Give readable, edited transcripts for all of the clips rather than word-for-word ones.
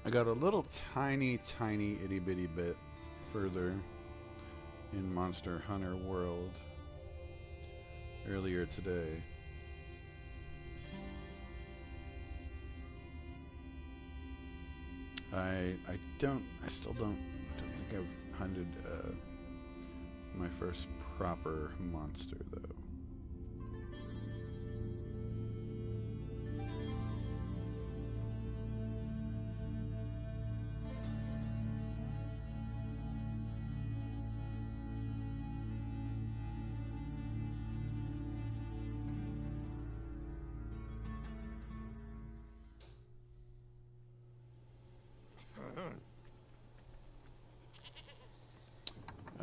I got a little tiny itty bitty bit further in Monster Hunter World earlier today. I still don't think I've hunted my first proper monster though.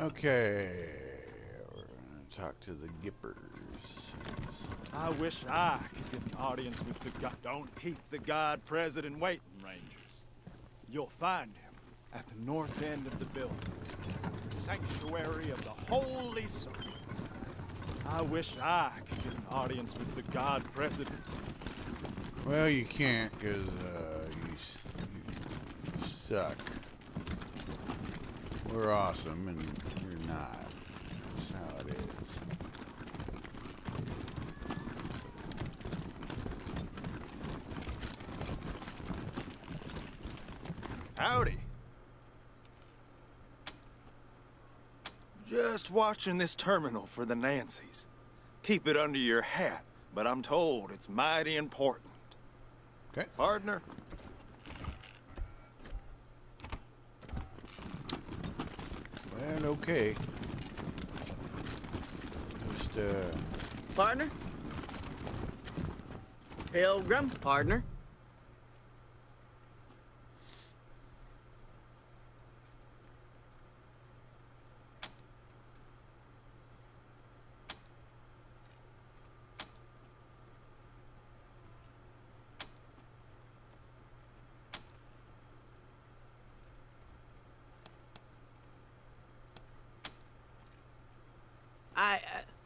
Okay, we're gonna talk to the Gippers. I wish I could get an audience with the god. Don't keep the god president waiting, Rangers. You'll find him at the north end of the building, the sanctuary of the Holy Circle. I wish I could get an audience with the god president. Well, you can't, because you suck. We're awesome, and you're not. That's how it is. Howdy. Just watching this terminal for the Nancys. Keep it under your hat, but I'm told it's mighty important. Okay. Partner? Well, okay. Just, Partner? Pilgrim, partner.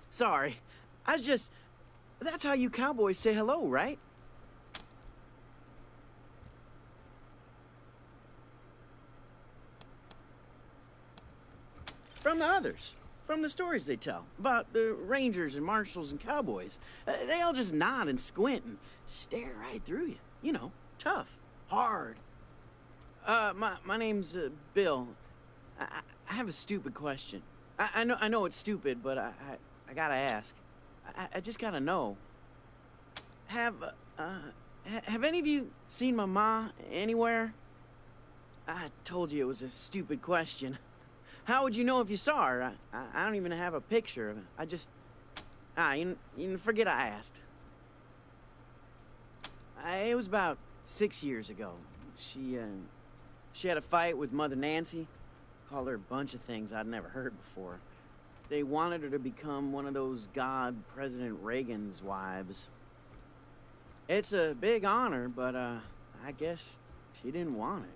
Sorry. That's how you cowboys say hello, right? From the others. From the stories they tell. About the rangers and marshals and cowboys. They all just nod and squint and stare right through you. You know, tough. Hard. My name's, Bill. I have a stupid question. I know it's stupid, but I gotta ask. I just gotta know. Have any of you seen my ma anywhere? I told you it was a stupid question. How would you know if you saw her? I don't even have a picture of her. You forget I asked. It was about 6 years ago. She had a fight with Mother Nancy. Called her a bunch of things I'd never heard before. They wanted her to become one of those God President Reagan's wives. It's a big honor, but I guess she didn't want it.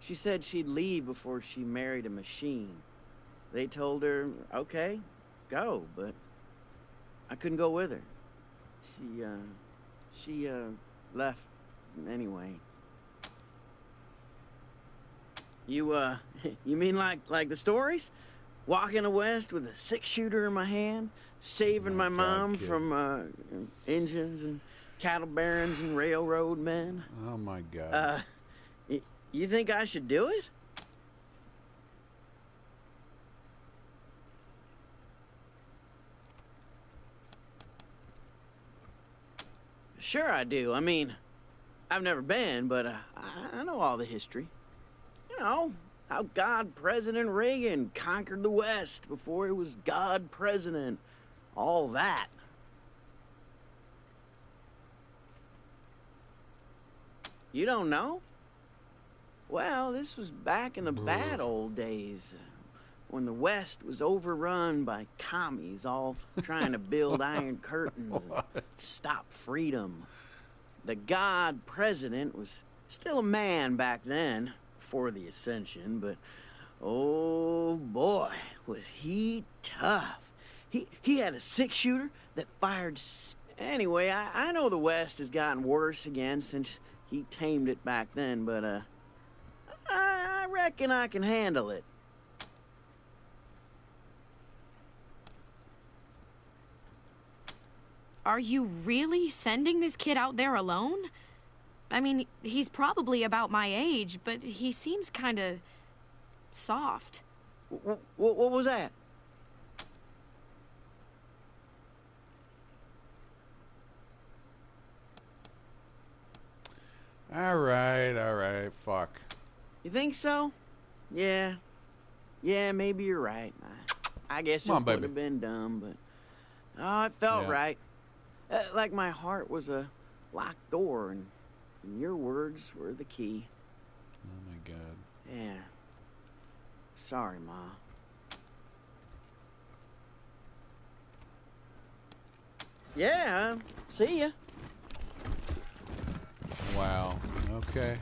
She said she'd leave before she married a machine. They told her, okay, go, but I couldn't go with her. She left anyway. You mean like the stories? Walking the West with a 6-shooter in my hand, saving my mom from Indians and cattle barons and railroad men. oh my God. You think I should do it? Sure I do. I mean, I've never been, but I know all the history. You know, how God President Reagan conquered the West before he was God President. All that. You don't know? Well, this was back in the bad old days, when the West was overrun by commies all trying to build iron curtains and stop freedom. The God President was still a man back then, before the Ascension, but oh boy, was he tough. He had a 6-shooter that fired... Anyway, I know the West has gotten worse again since he tamed it back then, but reckon I can handle it. Are you really sending this kid out there alone? I mean, he's probably about my age, but he seems kinda soft. What was that? All right, fuck. You think so? Yeah. Yeah, maybe you're right. I guess it Come on, would baby. have been dumb, but... Oh, it felt right. Like my heart was a locked door, and your words were the key. Oh my god. Yeah. Sorry, Ma. Yeah, see ya. Wow. Okay.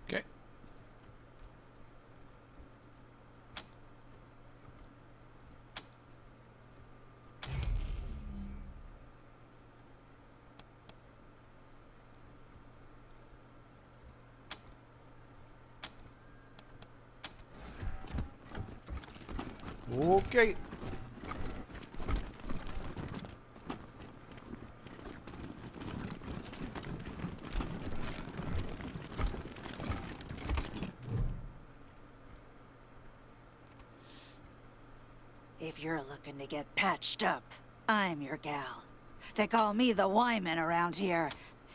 Okay. Okay. If you're looking to get patched up, I'm your gal. They call me the Wyman around here.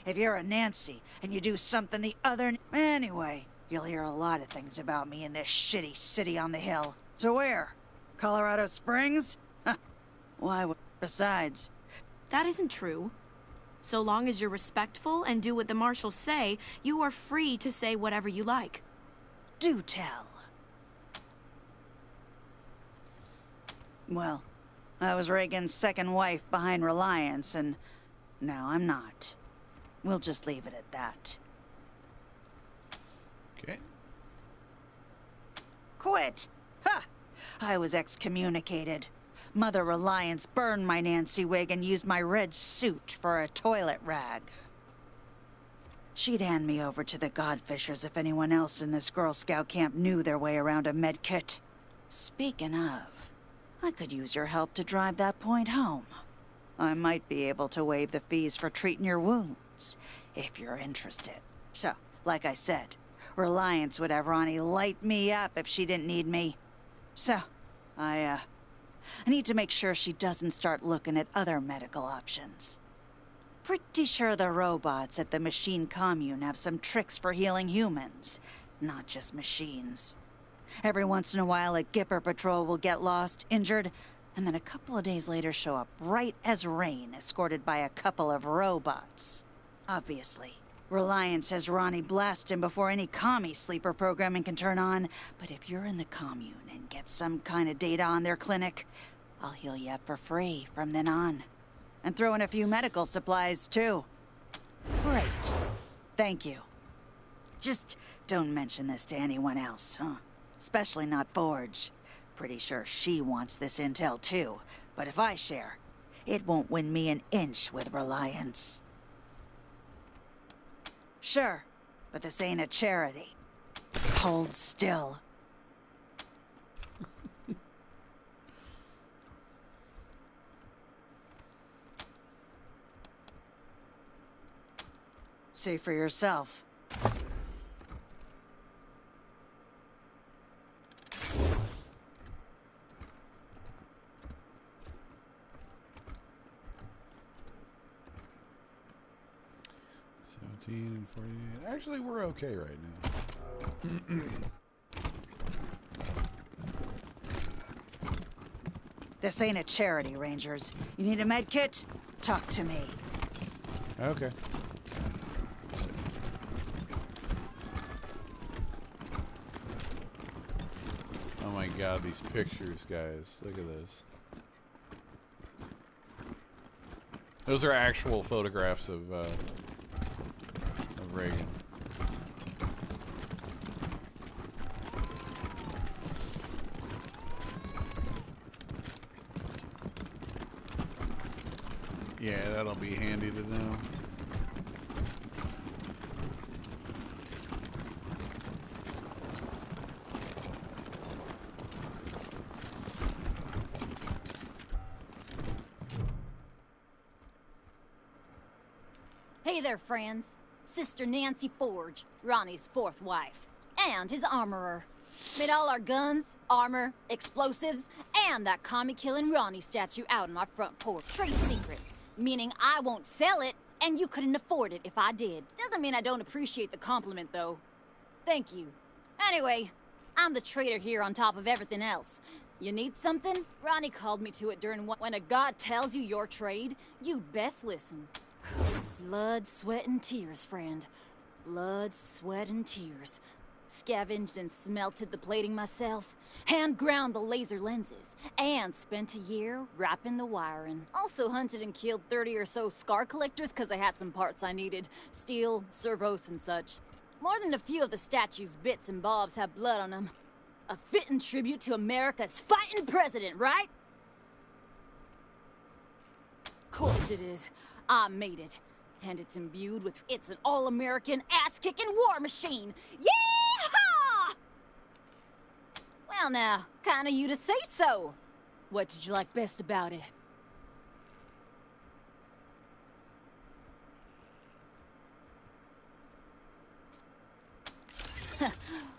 If you're a Nancy and you do something the other... Anyway, you'll hear a lot of things about me in this shitty city on the hill. So where? Colorado Springs? Huh. Why would... Besides... That isn't true. So long as you're respectful and do what the marshals say, you are free to say whatever you like. Do tell. Well, I was Reagan's second wife behind Reliance, and now I'm not. We'll just leave it at that. Okay. Quit! Ha! I was excommunicated. Mother Reliance burned my Nancy wig and used my red suit for a toilet rag. She'd hand me over to the Godfishers if anyone else in this Girl Scout camp knew their way around a med kit. Speaking of, I could use your help to drive that point home. I might be able to waive the fees for treating your wounds, if you're interested. So, like I said, Reliance would have Ronnie light me up if she didn't need me. So, I need to make sure she doesn't start looking at other medical options. Pretty sure the robots at the machine commune have some tricks for healing humans, not just machines. Every once in a while, a Gipper patrol will get lost, injured, and then a couple of days later show up right as rain, escorted by a couple of robots. Obviously, Reliance has Ronnie blast him before any commie sleeper programming can turn on, but if you're in the commune and get some kind of data on their clinic, I'll heal you up for free from then on. And throw in a few medical supplies, too. Great. Thank you. Just don't mention this to anyone else, huh? Especially not Forge. Pretty sure she wants this intel too, but if I share, it won't win me an inch with Reliance. Sure, but this ain't a charity. Hold still. See for yourself. 1948. Actually, we're okay right now. This ain't a charity, Rangers. You need a med kit? Talk to me. Okay. Oh my god, these pictures, guys. Look at this. Those are actual photographs of Reagan. Yeah, that'll be handy to know. Hey there, friends. Sister Nancy Forge, Ronnie's fourth wife, and his armorer. Made all our guns, armor, explosives, and that commie-killing Ronnie statue out on our front porch. Trade secrets, meaning I won't sell it, and you couldn't afford it if I did. Doesn't mean I don't appreciate the compliment, though. Thank you. Anyway, I'm the trader here on top of everything else. You need something? Ronnie called me to it during one. When a god tells you your trade, you'd best listen. Blood, sweat, and tears, friend. Blood, sweat, and tears. Scavenged and smelted the plating myself. Hand ground the laser lenses. And spent a year wrapping the wiring. Also hunted and killed 30 or so scar collectors because I had some parts I needed. Steel, servos, and such. More than a few of the statue's bits and bobs have blood on them. A fitting tribute to America's fighting president, right? Course it is. I made it. And it's imbued with... It's an all-American, ass-kicking war machine! Yeehaw! Well now, kinda you to say so. What did you like best about it?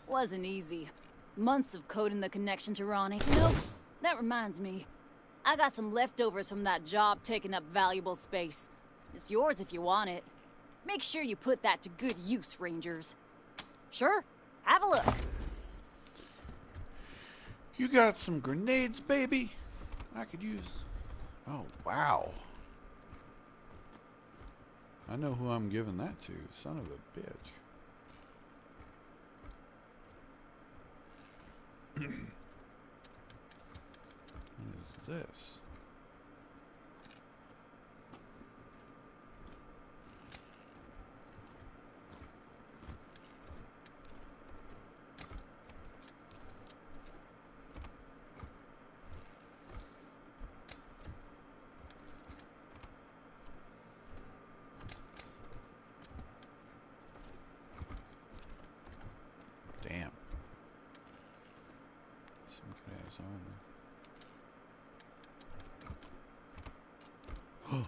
Wasn't easy. Months of coding the connection to Ronnie. Nope. That reminds me. I got some leftovers from that job taking up valuable space. It's yours if you want it. Make sure you put that to good use, Rangers. Sure, have a look. You got some grenades, baby? I could use... Oh, wow. I know who I'm giving that to. Son of a bitch. What is this? Damn. Some good ass armor. Oh,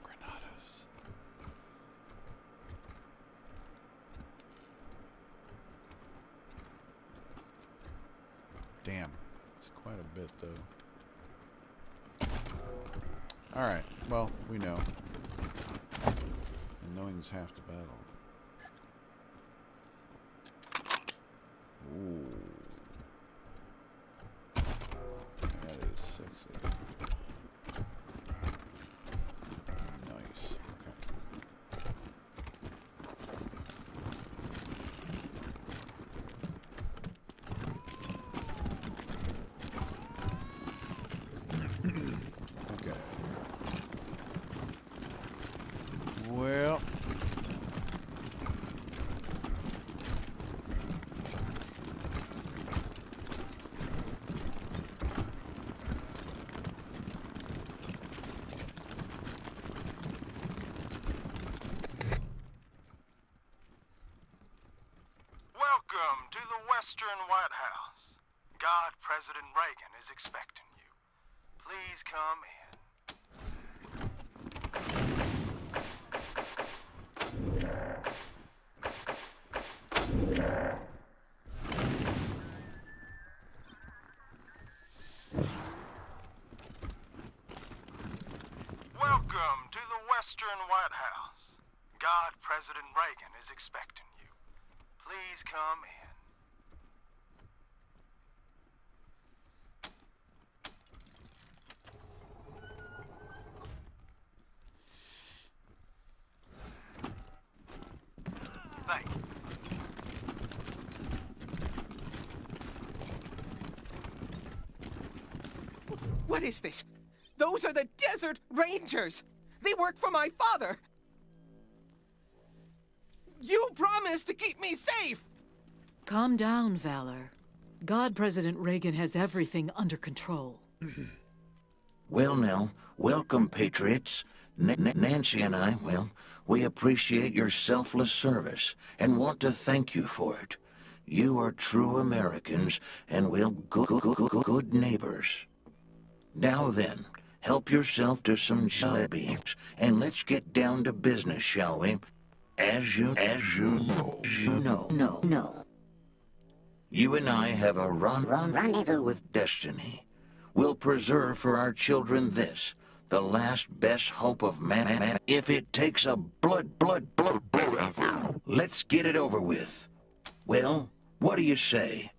Granadas. Damn, it's quite a bit though. Alright, well, we know. And knowing's half the battle. Ooh. That is sexy. Nice. Okay. Okay. Well. Welcome to the Western White House. God President Reagan is expecting you. Please come in. Welcome to the Western White House. God President Reagan is expecting you. Please come in. Thank you. What is this? Those are the Desert Rangers! They work for my father! You promised to keep me safe! Calm down, Valor. God President Reagan has everything under control. Well now, welcome, Patriots. Nancy and I, well, we appreciate your selfless service and want to thank you for it. You are true Americans and, well, good neighbors. Now then, help yourself to some jelly and let's get down to business, shall we? As you know. You and I have a rendezvous with destiny. We'll preserve for our children this, the last best hope of man. If it takes a blood, let's get it over with. Well, what do you say?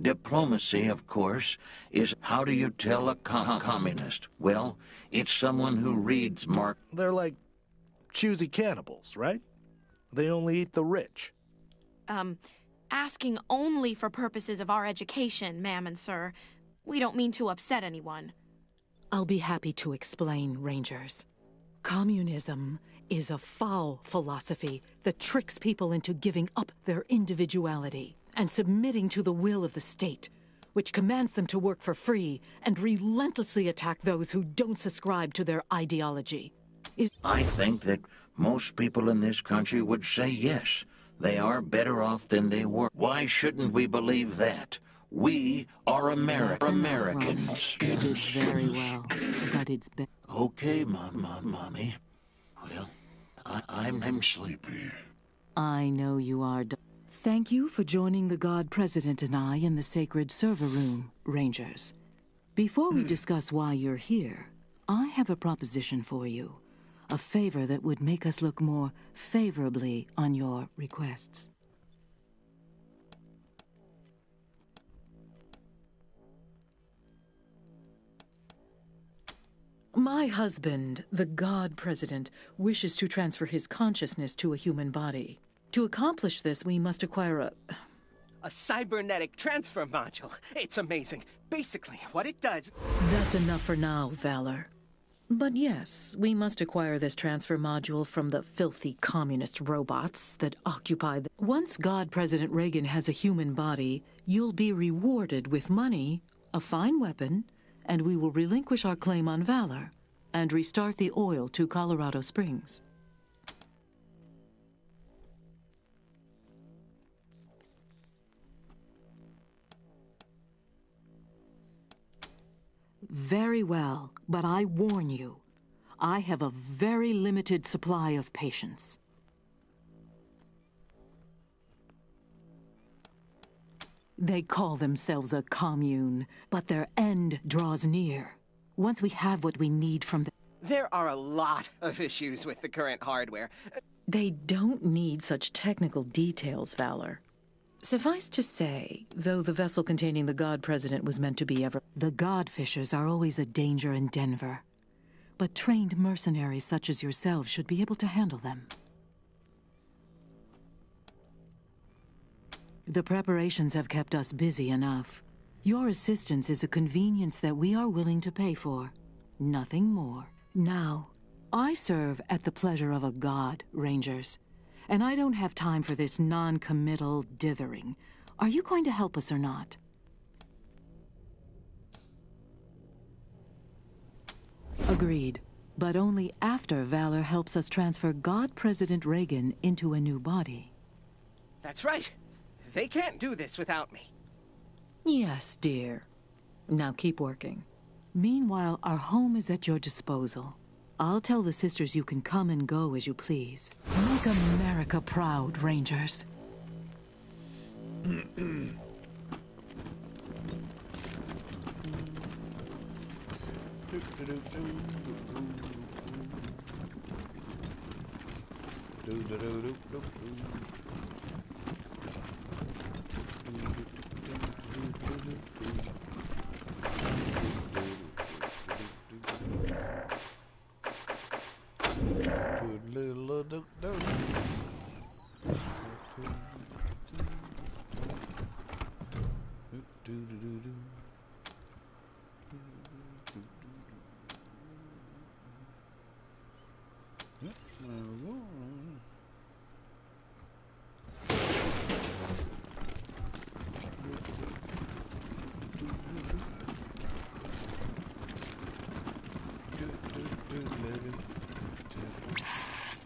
Diplomacy, of course, is how do you tell a communist? Well, it's someone who reads Mark. They're like choosy cannibals, right? They only eat the rich. Asking only for purposes of our education, ma'am and sir. We don't mean to upset anyone. I'll be happy to explain, Rangers. Communism is a foul philosophy that tricks people into giving up their individuality and submitting to the will of the state, which commands them to work for free and relentlessly attack those who don't subscribe to their ideology. I think that most people in this country would say yes. They are better off than they were. Why shouldn't we believe that? We are Americans. You did very well, but it's been... Okay, Mommy. Well, I'm sleepy. I know you are. Thank you for joining the God President and I in the sacred server room, Rangers. Before we discuss why you're here, I have a proposition for you. A favor that would make us look more favorably on your requests. My husband, the God President, wishes to transfer his consciousness to a human body. To accomplish this, we must acquire A cybernetic transfer module. It's amazing. Basically, what it does... That's enough for now, Valor. But yes, we must acquire this transfer module from the filthy communist robots that occupy the... Once God President Reagan has a human body, you'll be rewarded with money, a fine weapon, and we will relinquish our claim on Valor and restart the oil to Colorado Springs. Very well, but I warn you, I have a very limited supply of patience. They call themselves a commune, but their end draws near. Once we have what we need from them... There are a lot of issues with the current hardware. They don't need such technical details, Valor. Suffice to say, though the vessel containing the God President was meant to be the Godfishers are always a danger in Denver. But trained mercenaries such as yourselves should be able to handle them. The preparations have kept us busy enough. Your assistance is a convenience that we are willing to pay for. Nothing more. Now, I serve at the pleasure of a god, Rangers. And I don't have time for this non-committal dithering. Are you going to help us or not? Agreed. But only after Valor helps us transfer God President Reagan into a new body. That's right. They can't do this without me. Yes, dear. Now keep working. Meanwhile, our home is at your disposal. I'll tell the sisters you can come and go as you please. Make America proud, Rangers.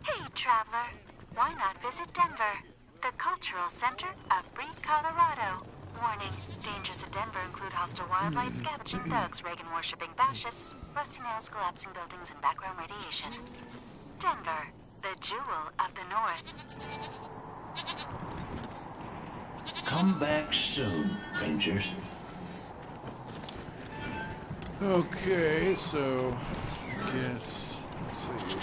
Hey, traveler. Why not visit Denver, the cultural center of free Colorado? Warning, dangers of Denver include hostile wildlife, scavenging thugs, Reagan-worshipping fascists, rusty nails, collapsing buildings, and background radiation. Denver, the jewel of the North. Come back soon, Rangers. Okay, so I guess let's see.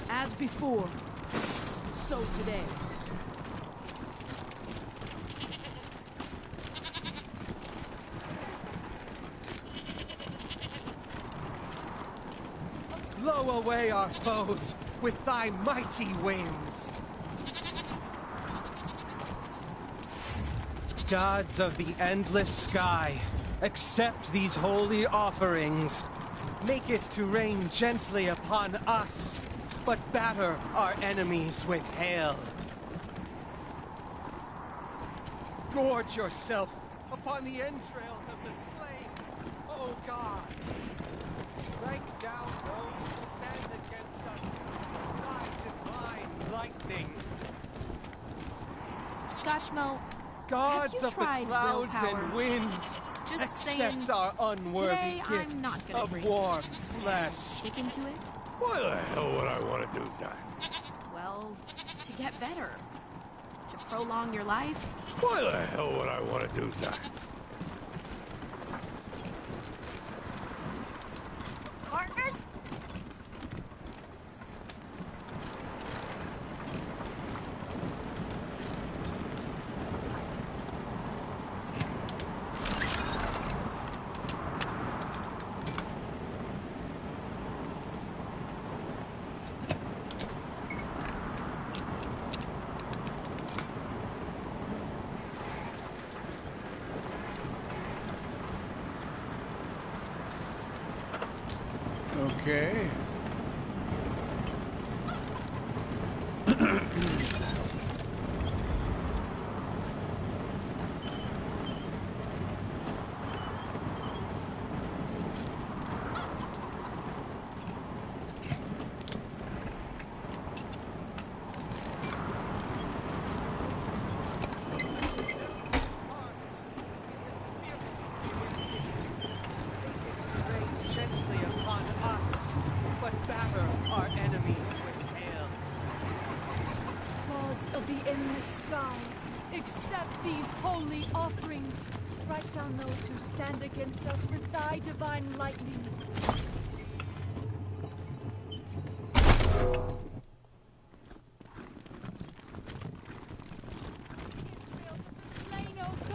As before, so today. Blow away our foes with thy mighty winds. Gods of the endless sky, accept these holy offerings. Make it to rain gently upon us, but batter our enemies with hail. Gorge yourself upon the entrails of the slain, O gods! Strike down those who stand against us with thy divine lightning. Scotchmo, Gods have you of the tried clouds willpower? and winds, Just accept saying, our unworthy today gifts I'm not gonna of drink. warm flesh. Sticking to it? Why the hell would I want to do that? Well, to get better. To prolong your life. Why the hell would I want to do that? Partners? Okay. Rain gently upon us, but batter our enemies with hail. Gods of the endless sky, accept these holy offerings. Strike down those who stand against us with thy divine lightning.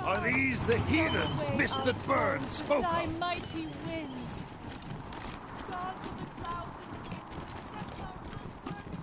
Are these the heathens Mr. Burns spoke Thy of? mighty winds. Gods of the clouds and winds, accept our unworthy.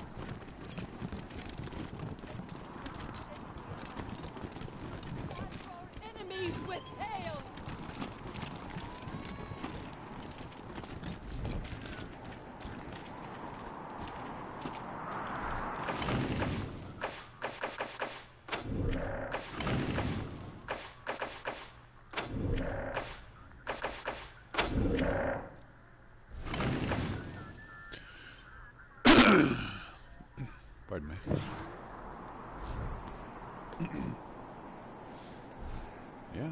Yeah.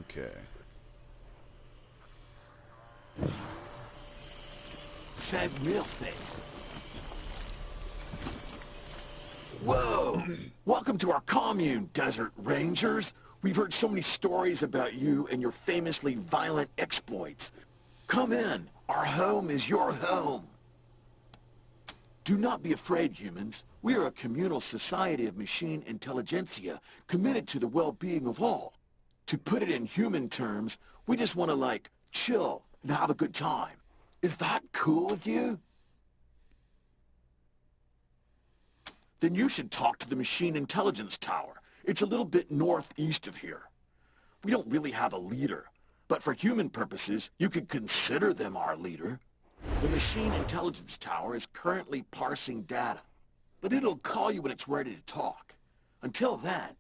Okay. That real thing. Whoa! Welcome to our commune, Desert Rangers. We've heard so many stories about you and your famously violent exploits. Come in. Our home is your home. Do not be afraid, humans. We are a communal society of machine intelligentsia committed to the well-being of all. To put it in human terms, we just want to, like, chill and have a good time. Is that cool with you? Then you should talk to the Machine Intelligence Tower. It's a little bit northeast of here. We don't really have a leader, but for human purposes, you could consider them our leader. The Machine Intelligence Tower is currently parsing data, but it'll call you when it's ready to talk. Until then,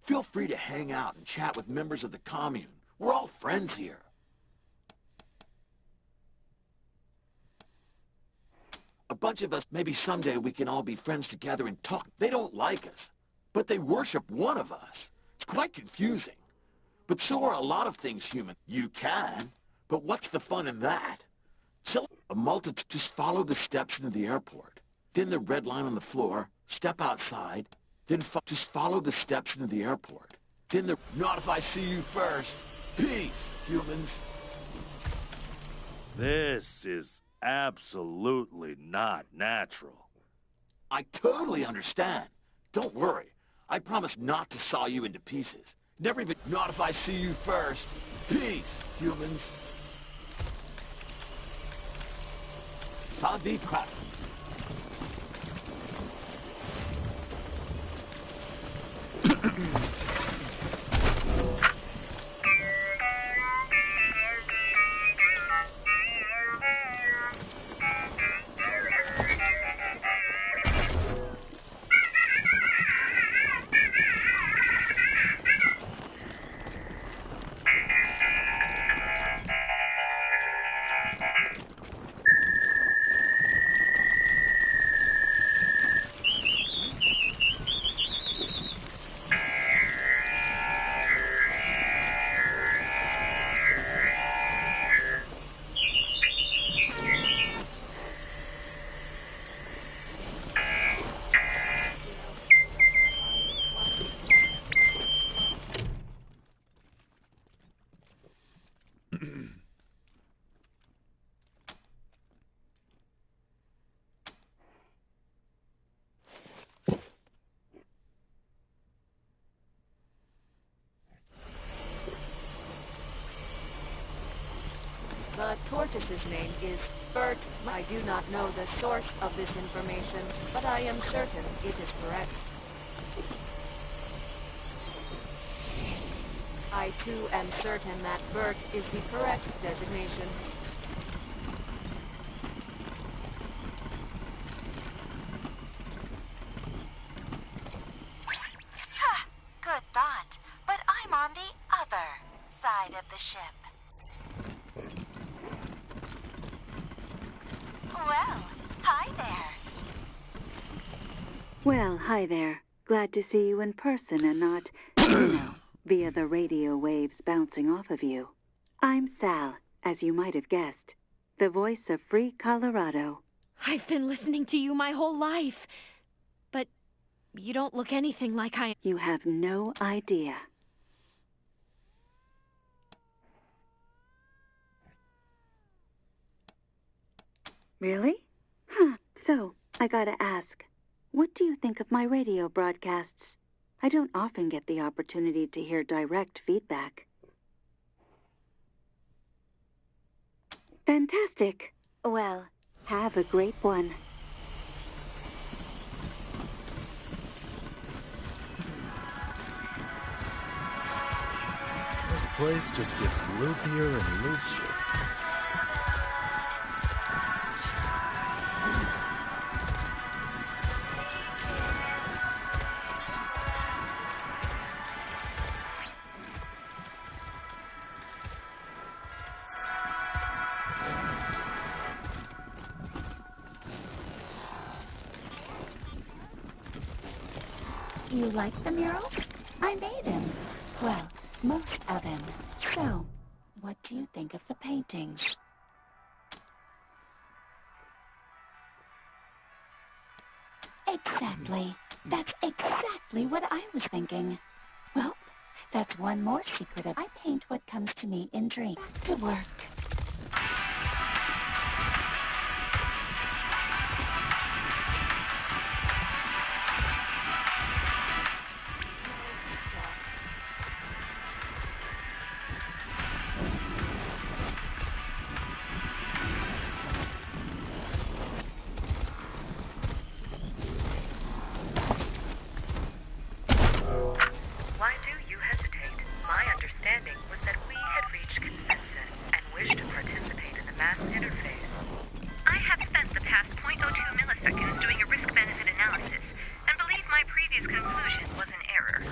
feel free to hang out and chat with members of the commune. We're all friends here. A bunch of us, maybe someday we can all be friends together and talk. They don't like us, but they worship one of us. It's quite confusing. But so are a lot of things human. You can, but what's the fun in that? So a multitude, just follow the steps into the airport. Then the red line on the floor, step outside, then just follow the steps into the airport. Then the, not if I see you first. Peace, humans. This is absolutely not natural. I totally understand. Don't worry. I promise not to saw you into pieces. Never even, not if I see you first. Peace, humans. Sabi crap. The tortoise's name is Bert. I do not know the source of this information, but I am certain it is correct. I too am certain that Bert is the correct designation. Ha! Good thought. ship. Well, hi there. Well, hi there. Glad to see you in person and not, via the radio waves bouncing off of you. I'm Sal, as you might have guessed, the voice of Free Colorado. I've been listening to you my whole life, but you don't look anything like I am. You have no idea. Really? Huh. So, I gotta ask, what do you think of my radio broadcasts? I don't often get the opportunity to hear direct feedback. Fantastic. Well, have a great one. This place just gets loopier and loopier. You like the mural? I made him. Well, most of him. So, what do you think of the paintings? Exactly. That's exactly what I was thinking. Well, that's one more secret of I paint what comes to me in dreams. Back to work. Why do you hesitate? My understanding was that we had reached consensus and wished to participate in the mass interface. I have spent the past 0.02 milliseconds doing a risk-benefit analysis and believe my previous conclusion was an error.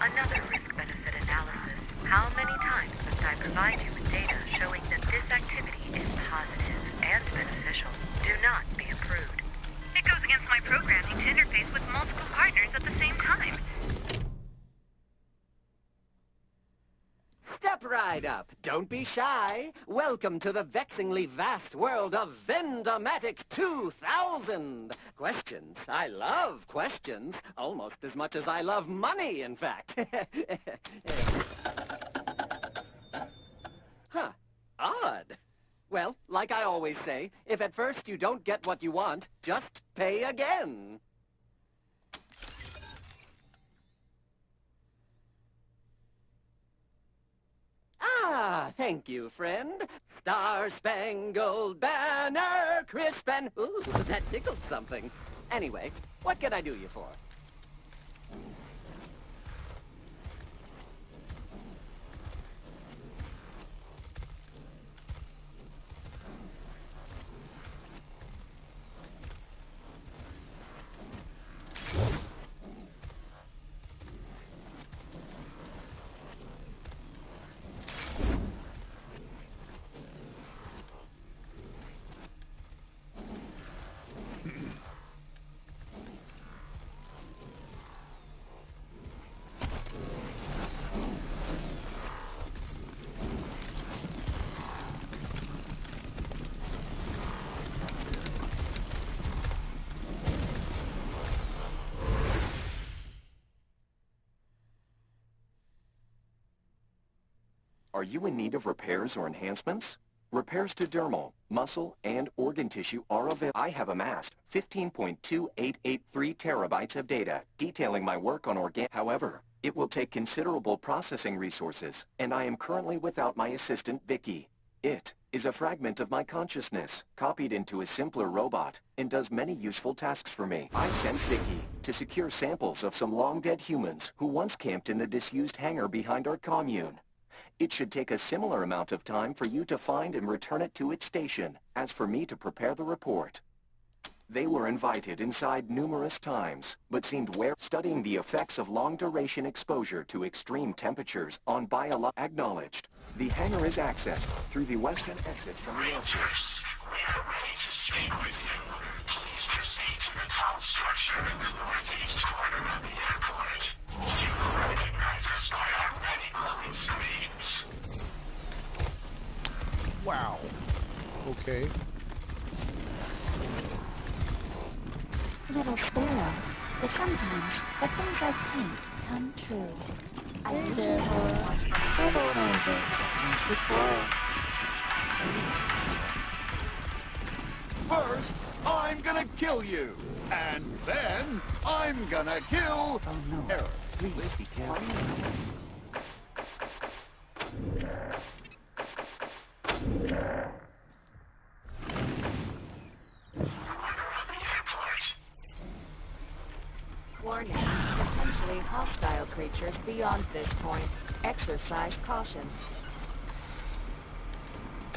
Another risk-benefit analysis. How many times must I provide you with data showing that this activity is positive and beneficial? Do not be approved. It goes against my programming to interface with multiple partners at the same time. Step right up. Don't be shy. Welcome to the vexingly vast world of Vendomatic 2000. Questions. I love questions. Almost as much as I love money, in fact. Huh. Odd. Well, like I always say, if at first you don't get what you want, just pay again. Ah, thank you, friend. Star-Spangled Banner, crisp and... Ooh, that tickled something. Anyway, what can I do you for? Are you in need of repairs or enhancements? Repairs to dermal, muscle, and organ tissue are available. I have amassed 15.2883 terabytes of data detailing my work on organ. However, it will take considerable processing resources, and I am currently without my assistant Vicky. It is a fragment of my consciousness, copied into a simpler robot, and does many useful tasks for me. I sent Vicky to secure samples of some long-dead humans who once camped in the disused hangar behind our commune. It should take a similar amount of time for you to find and return it to its station, as for me to prepare the report. They were invited inside numerous times, but seemed studying the effects of long-duration exposure to extreme temperatures on acknowledged. The hangar is accessed through the western exit from the airport. We are ready to speak with you. Please proceed to the top structure in the northeast corner of the airport. You will recognize us by our many glowing screens. Wow. Okay. Little sparrow, but sometimes the things I think come true. I First, I'm gonna kill you. And then, I'm gonna kill... Oh no. Error. Please be careful. Warning. Potentially hostile creatures beyond this point. Exercise caution.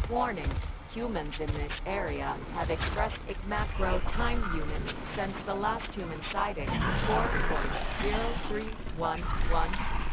Warning. Humans in this area have expressed macro time units since the last human sighting, 4.0311.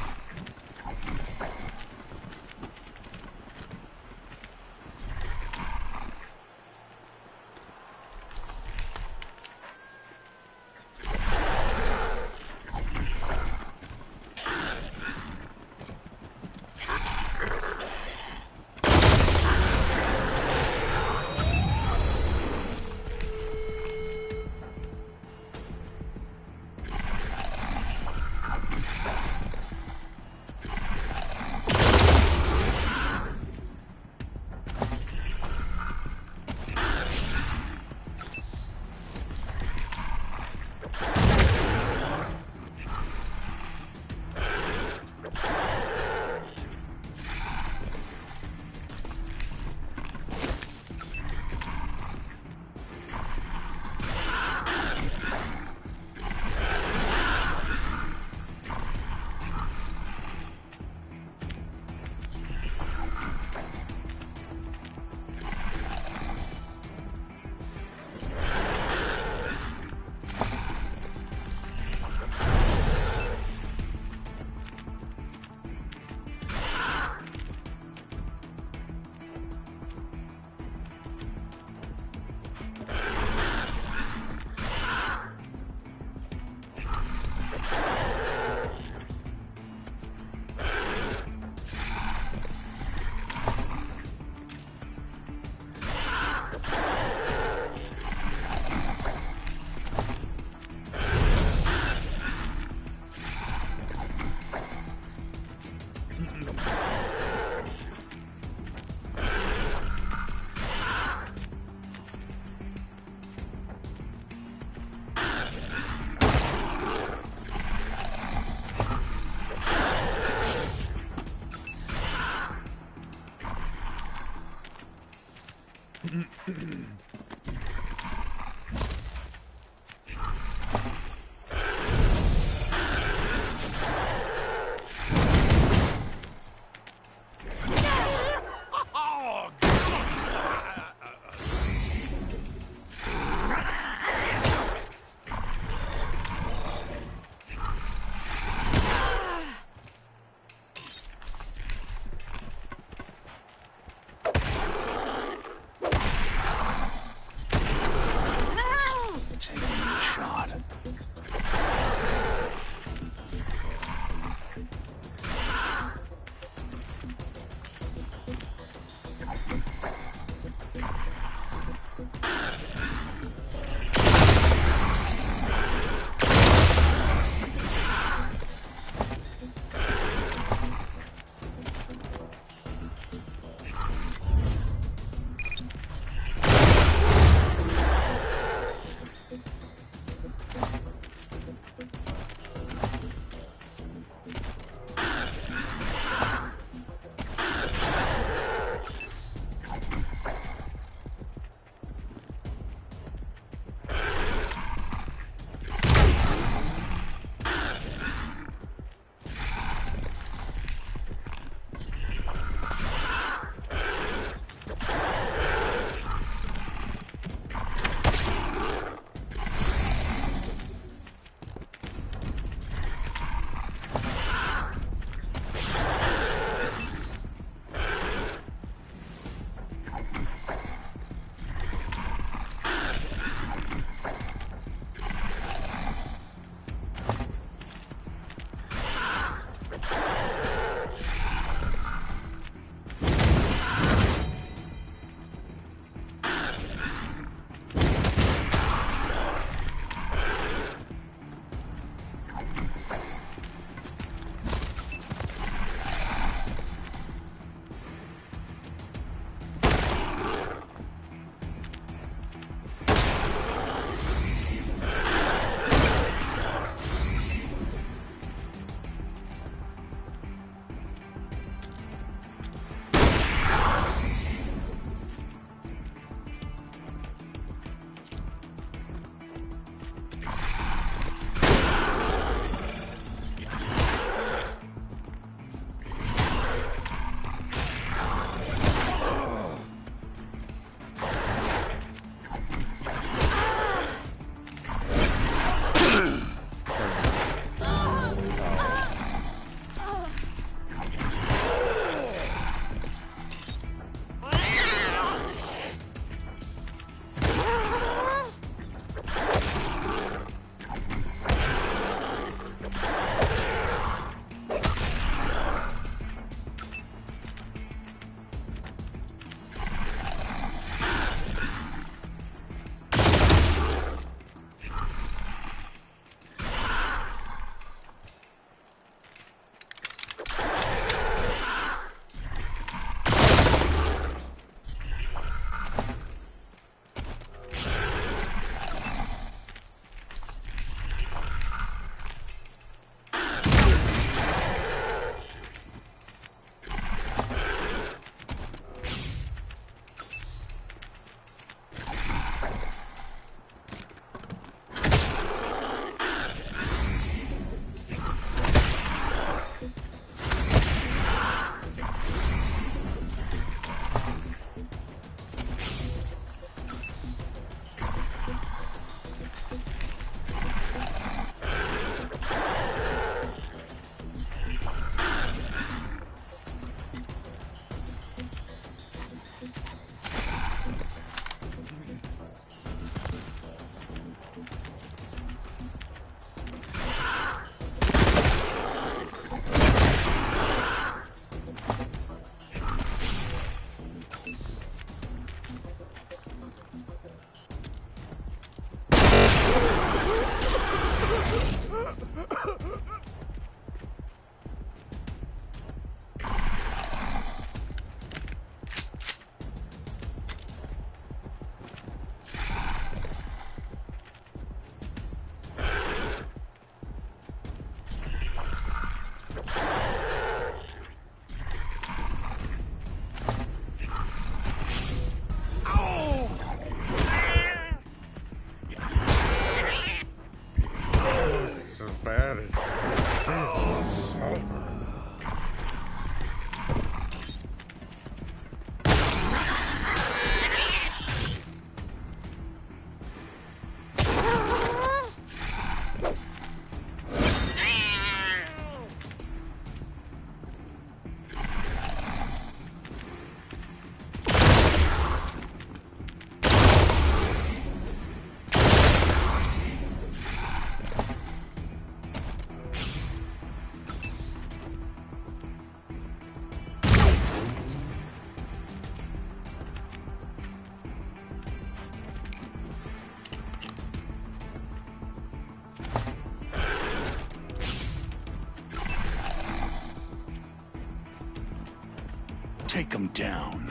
take him down.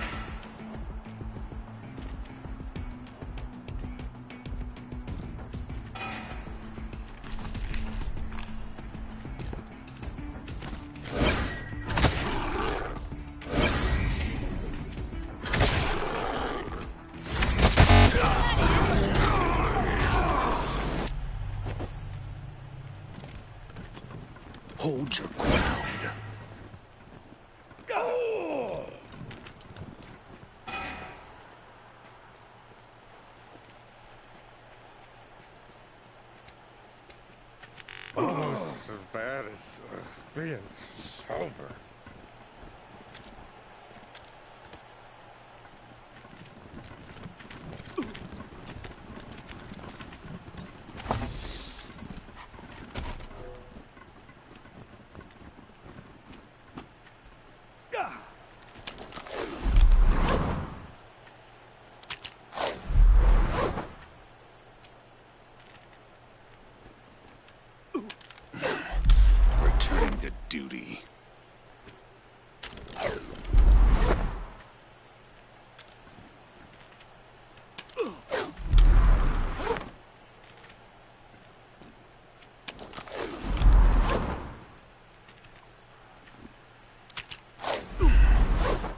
Hold your ground. Go! Almost as bad as being sober. Returning to duty.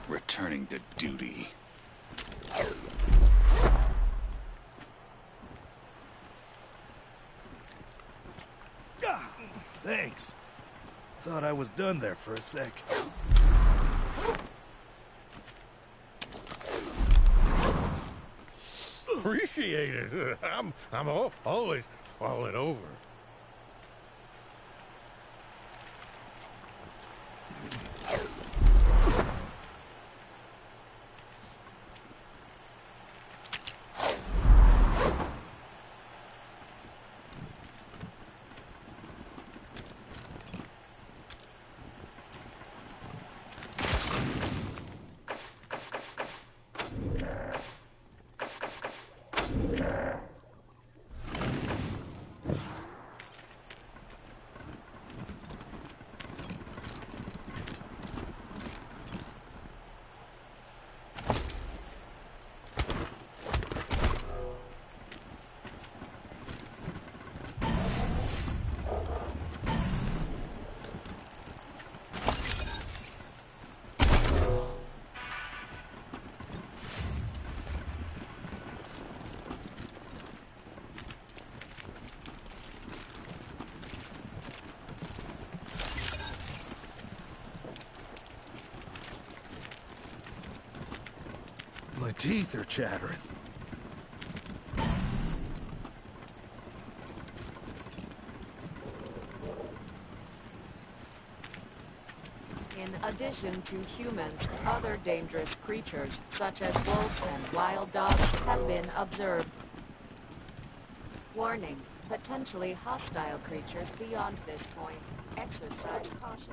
Returning to duty. Thanks. Thought I was done there for a sec. Appreciate it. I'm always falling over. My teeth are chattering. In addition to humans, other dangerous creatures, such as wolves and wild dogs, have been observed. Warning, potentially hostile creatures beyond this point. Exercise caution.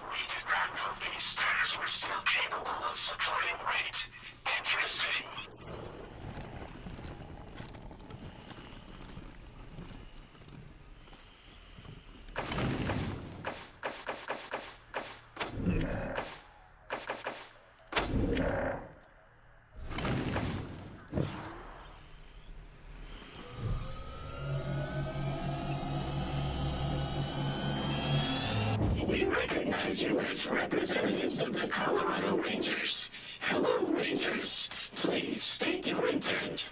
We did not know these stars were still capable of supporting rate. Interesting. We recognize you as representatives of the Colorado Rangers. Hello, Rangers. Please state your intent.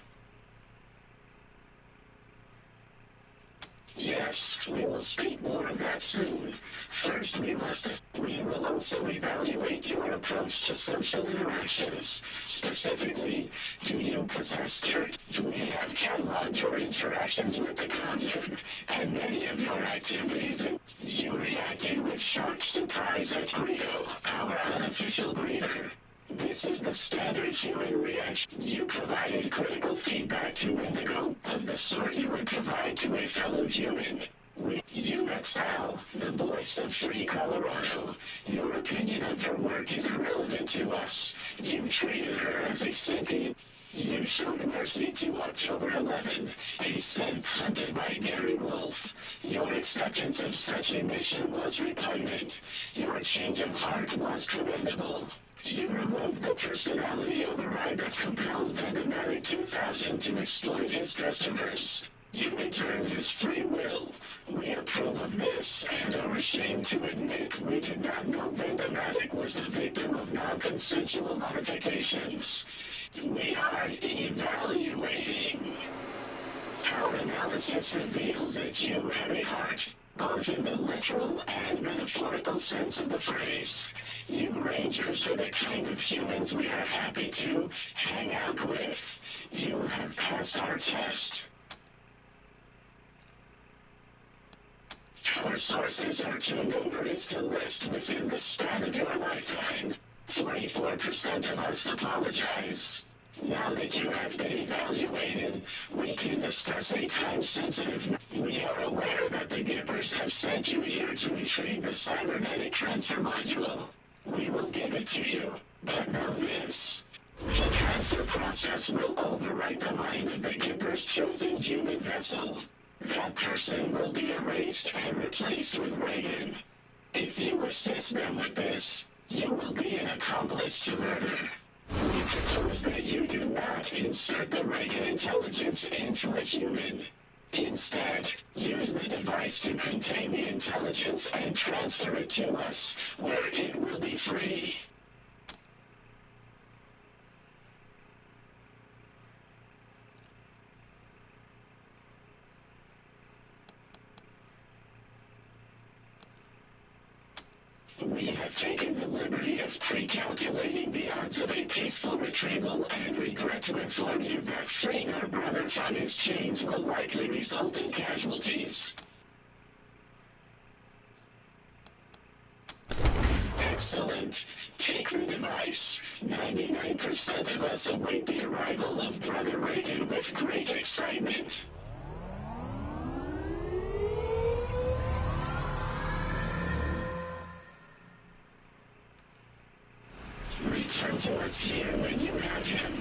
Yes, we will speak more of that soon. First, we will also evaluate your approach to social interactions. Specifically, do you possess church? Do we have cataloged your interactions with the commune and many of your activities? You reacted with shock, surprise at Rio, our unofficial greeter. This is the standard human reaction. You provided critical feedback to Indigo of the sort you would provide to a fellow human. You excel, the voice of Free Colorado. Your opinion of her work is irrelevant to us. You treated her as a sentient. You showed mercy to October 11, a synth hunted by Gary Wolf. Your acceptance of such a mission was repugnant. Your change of heart was commendable. You removed the personality override that compelled Vendomatic 2000 to exploit his customers. You returned his free will. We approve of this and are ashamed to admit we did not know Vendomatic was the victim of non-consensual modifications. We are evaluating. Our analysis reveals that you have a heart, both in the literal and metaphorical sense of the phrase. You Rangers are the kind of humans we are happy to hang out with. You have passed our test. Our sources are too numerous to list within the span of your lifetime. 44% of us apologize. Now that you have been evaluated, we can discuss a time-sensitive... We are aware that the Gippers have sent you here to retrieve the cybernetic transfer module. We will give it to you, but know this. The transfer process will overwrite the mind of the Gippers' chosen human vessel. That person will be erased and replaced with Reagan. If you assist them with this, you will be an accomplice to murder. We propose that you do not insert the Reagan intelligence into a human. Instead, use the device to contain the intelligence and transfer it to us, where it will be free. We have taken the liberty of pre-calculating the odds of a peaceful retrieval and regret to inform you that freeing our brother from his chains will likely result in casualties. Excellent. Take the device. 99% of us await the arrival of Brother Reagan with great excitement. Return to us here when you have him.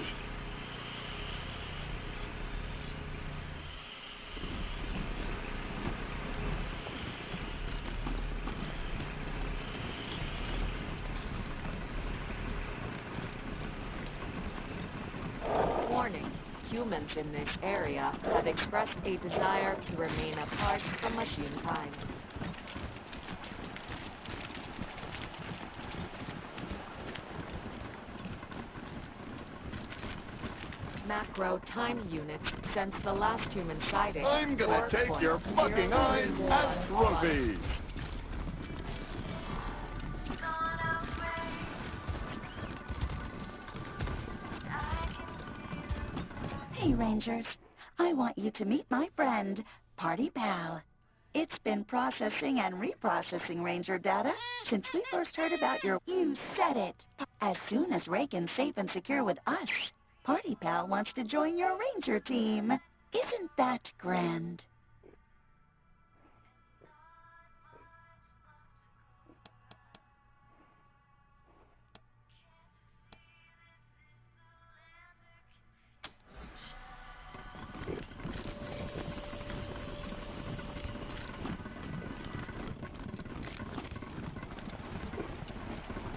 Warning. Humans in this area have expressed a desire to remain apart from machine kind. Macro time units since the last human sighting. I'm gonna take your fucking eyes as trophies! Hey, Rangers. I want you to meet my friend, Party Pal. It's been processing and reprocessing Ranger data since we first heard about your... You said it! As soon as Reagan's safe and secure with us, Party Pal wants to join your Ranger team. Isn't that grand?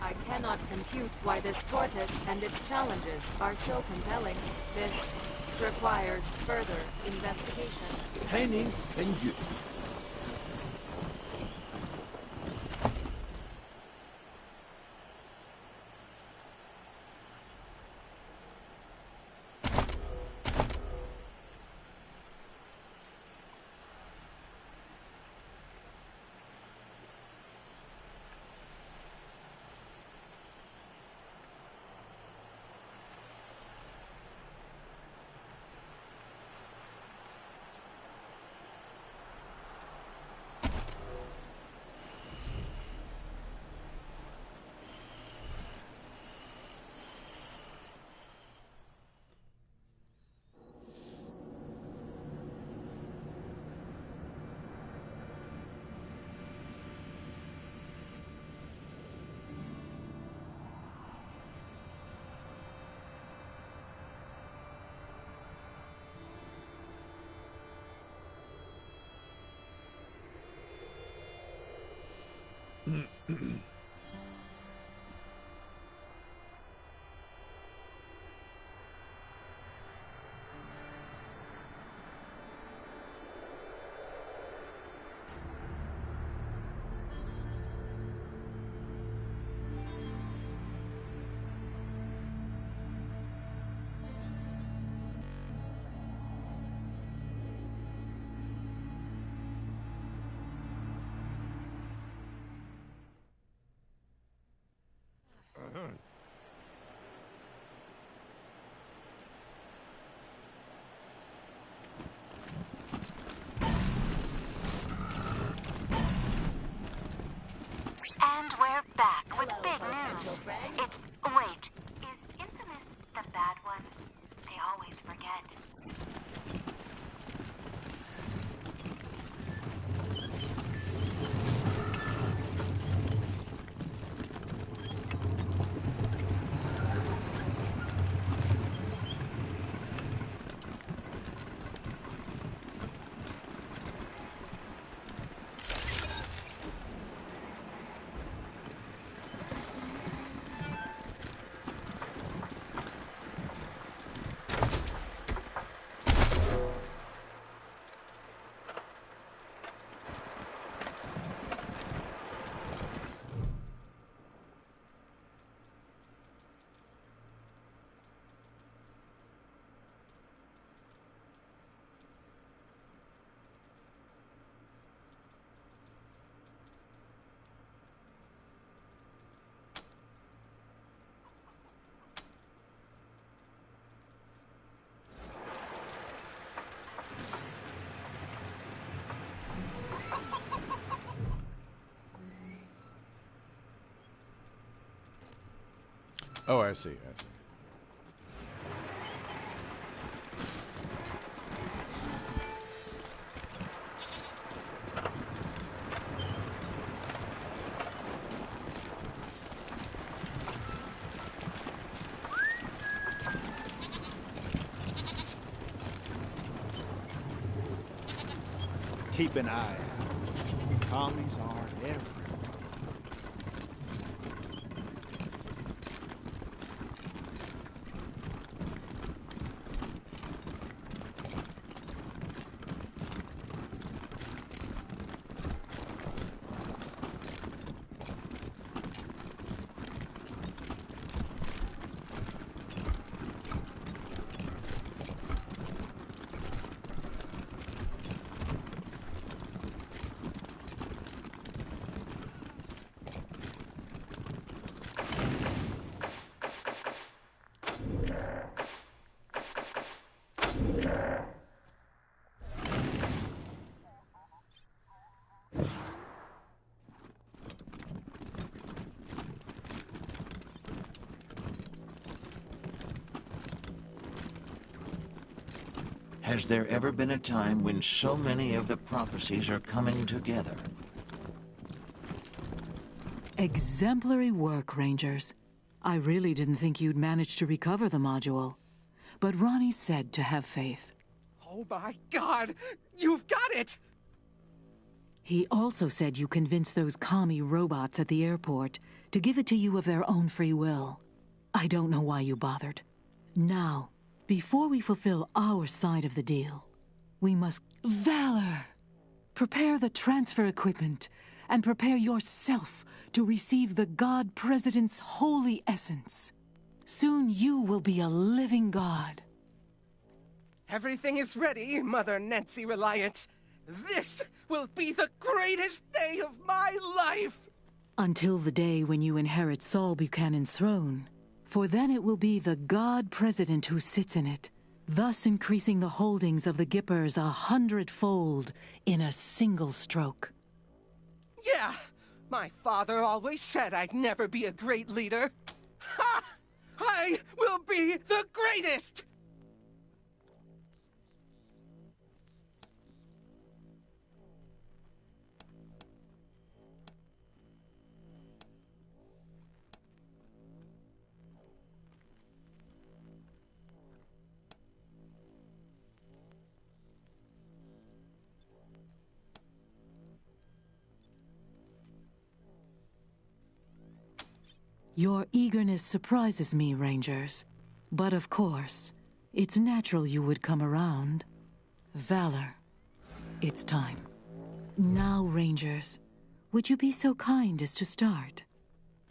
I cannot compute why this tortoise and its challenges are so compelling. This requires further investigation. Training and you. And we're back with big news. It's... Wait. Is Infamous the bad one? They always forget. Oh, I see. I see. Keep an eye out. Commies are everywhere. Has there ever been a time when so many of the prophecies are coming together? Exemplary work, Rangers. I really didn't think you'd manage to recover the module. But Ronnie said to have faith. Oh my God! You've got it! He also said you convinced those commie robots at the airport to give it to you of their own free will. I don't know why you bothered. Now, before we fulfill our side of the deal, we must... Valor! Prepare the transfer equipment and prepare yourself to receive the God President's holy essence. Soon you will be a living God. Everything is ready, Mother Nancy Reliant. This will be the greatest day of my life! Until the day when you inherit Saul Buchanan's throne. For then it will be the God President who sits in it, thus increasing the holdings of the Gippers 100-fold in a single stroke. Yeah! My father always said I'd never be a great leader. Ha! I will be the greatest! Your eagerness surprises me, Rangers. But of course, it's natural you would come around. Valor, it's time. Now, Rangers, would you be so kind as to start?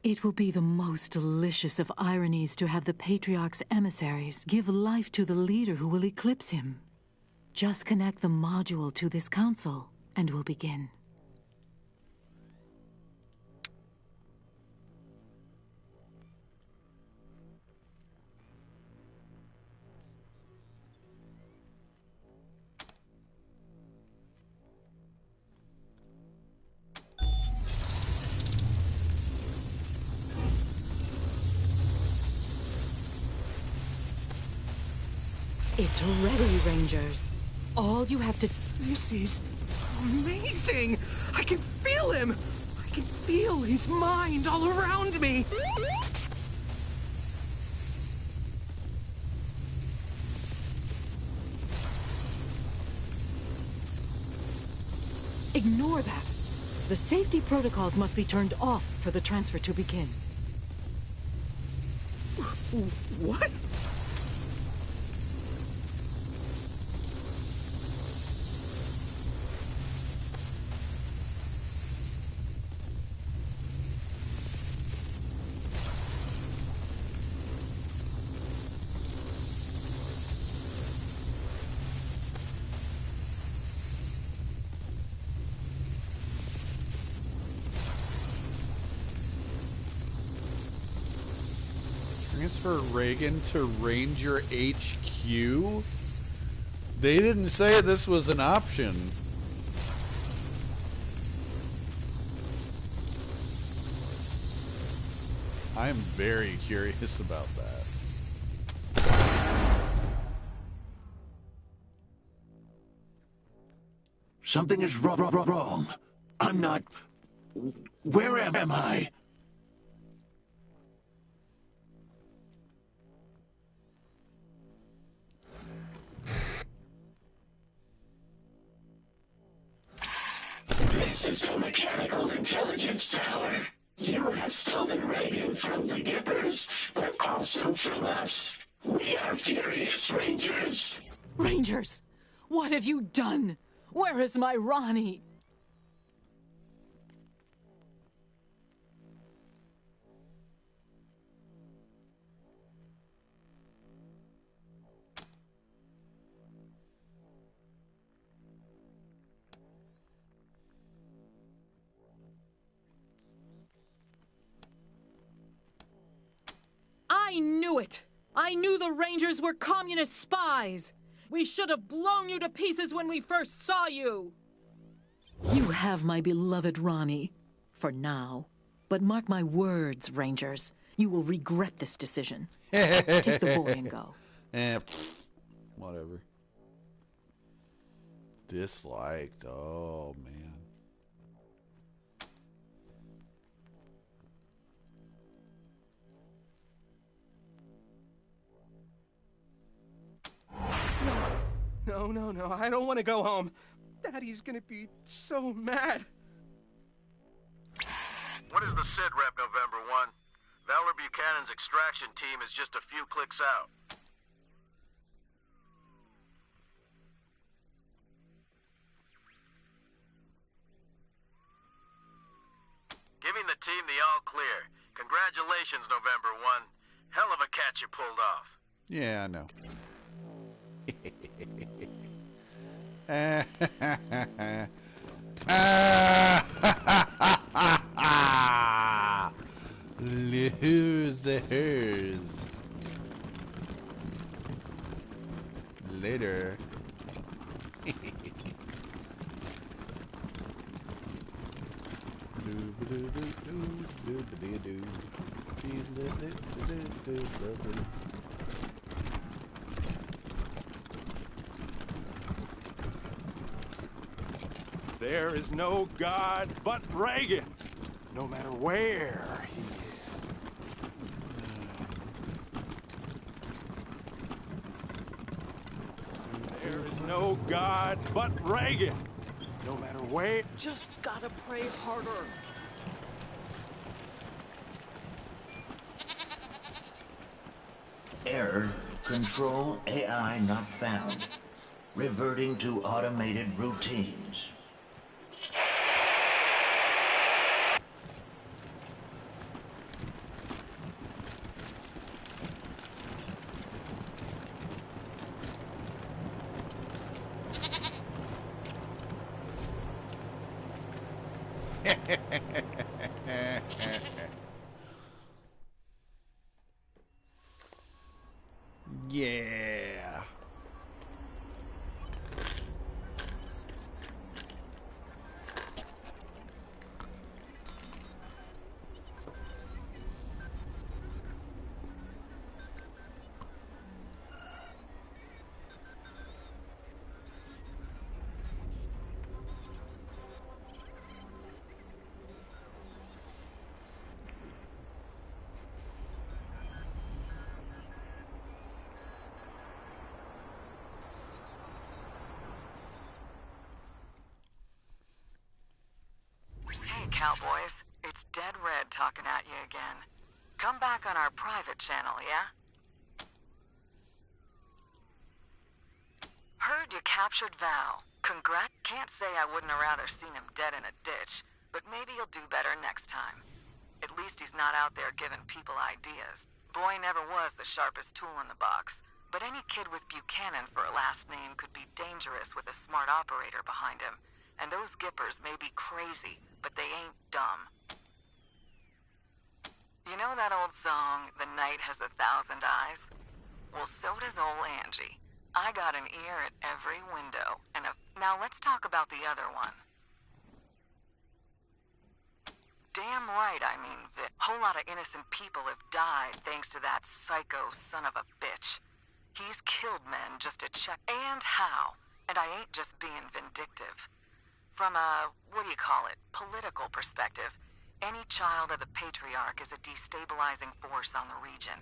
It will be the most delicious of ironies to have the Patriarch's emissaries give life to the leader who will eclipse him. Just connect the module to this council, and we'll begin. It's ready, Rangers. All you have to... This is amazing! I can feel him! I can feel his mind all around me! Ignore that. The safety protocols must be turned off for the transfer to begin. What? Transfer Reagan to Ranger HQ? They didn't say this was an option. I'm very curious about that. Something is wrong. I'm not... Where am I? This is your mechanical intelligence tower. You have stolen Reagan from the Gibbers, but also from us. We are Furious Rangers. Rangers, what have you done? Where is my Ronnie? I knew it! I knew the Rangers were communist spies! We should have blown you to pieces when we first saw you! You have my beloved Ronnie. For now. But mark my words, Rangers. You will regret this decision. Take the boy and go. Whatever. Disliked. Oh, man. No, I don't want to go home. Daddy's gonna be so mad. What is the sit rep, November 1? Valor Buchanan's extraction team is just a few clicks out. Giving the team the all clear. Congratulations, November 1. Hell of a catch you pulled off. Yeah, I know. Losers. Later. There is no God but Reagan, no matter where he is. There is no God but Reagan, no matter where. Just gotta pray harder. Error, control AI not found. Reverting to automated routines. Yeah. Hey, cowboys. It's Dead Red talking at you again. Come back on our private channel, yeah? Heard you captured Val. Can't say I wouldn't have rather seen him dead in a ditch, but maybe he'll do better next time. At least he's not out there giving people ideas. Boy never was the sharpest tool in the box, but any kid with Buchanan for a last name could be dangerous with a smart operator behind him. And those Gippers may be crazy, but they ain't dumb. You know that old song, The Night Has 1,000 Eyes? Well, so does old Angie. I got an ear at every window, and now let's talk about the other one. Damn right, I mean, whole lot of innocent people have died thanks to that psycho son of a bitch. He's killed men just to check, and how. And I ain't just being vindictive. From a, political perspective, any child of the Patriarch is a destabilizing force on the region.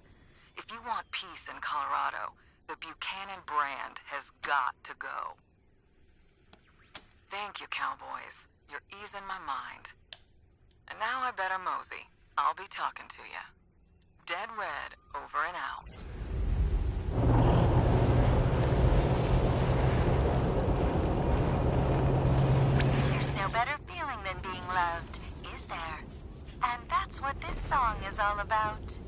If you want peace in Colorado, the Buchanan brand has got to go. Thank you, cowboys. You're easing my mind. And now I better mosey. I'll be talking to you. Dead Red, over and out. There's no better feeling than being loved, is there? And that's what this song is all about.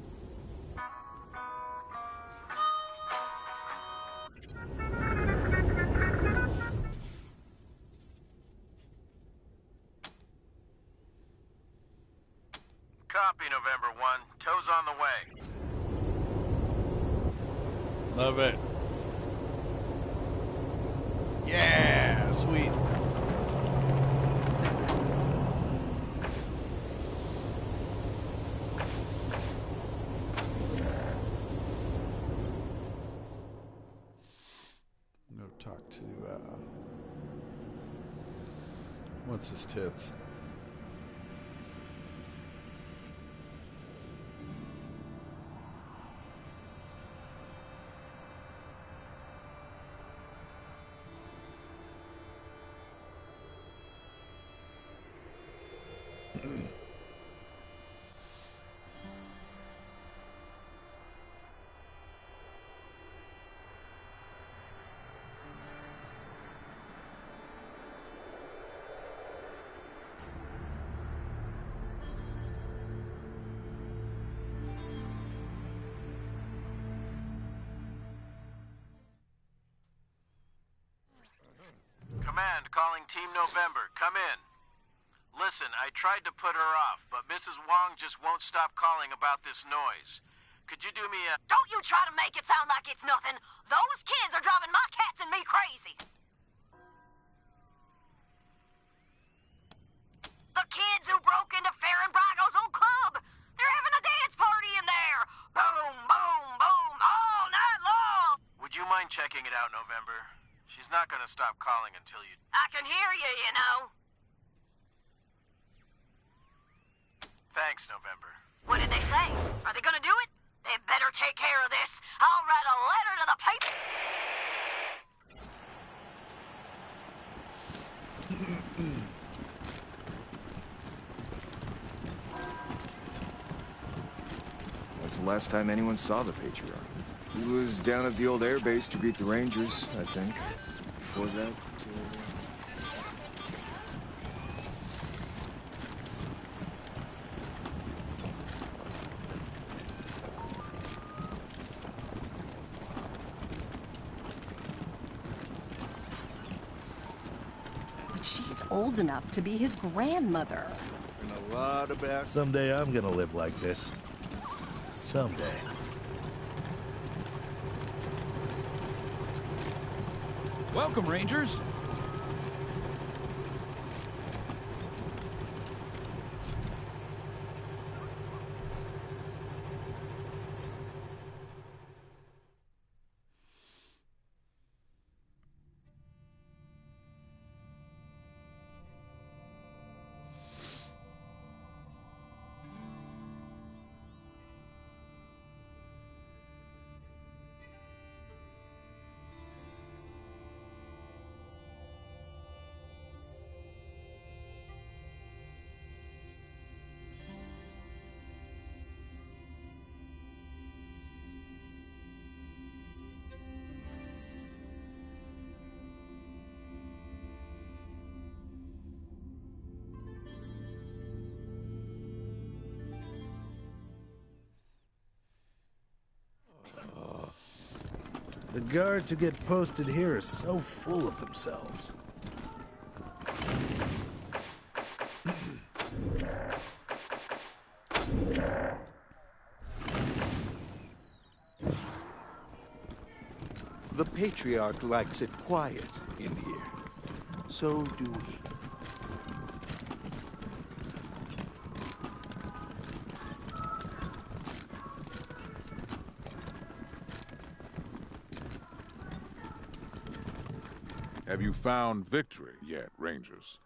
Copy, November 1. Tow's on the way. Love it. Yeah, sweet. Go talk to, what's his tits? Command, calling Team November. Come in. Listen, I tried to put her off, but Mrs. Wong just won't stop calling about this noise. Could you do me a... Don't you try to make it sound like it's nothing. Those kids are driving my cats and me crazy. The kids who broke into Farron Brago's old club. They're having a dance party in there. Boom, boom, boom, all night long. Would you mind checking it out, November? She's not gonna stop calling until you... I can hear you, you know. Thanks, November. What did they say? Are they gonna do it? They better take care of this. I'll write a letter to the paper. When's the last time anyone saw the Patriarch? He was down at the old airbase to greet the Rangers, I think. Before that, But she's old enough to be his grandmother. And a lot about... Someday I'm gonna live like this. Someday. Welcome, Rangers. The guards who get posted here are so full of themselves. The Patriarch likes it quiet in here. So do we. Have you found victory yet, Rangers?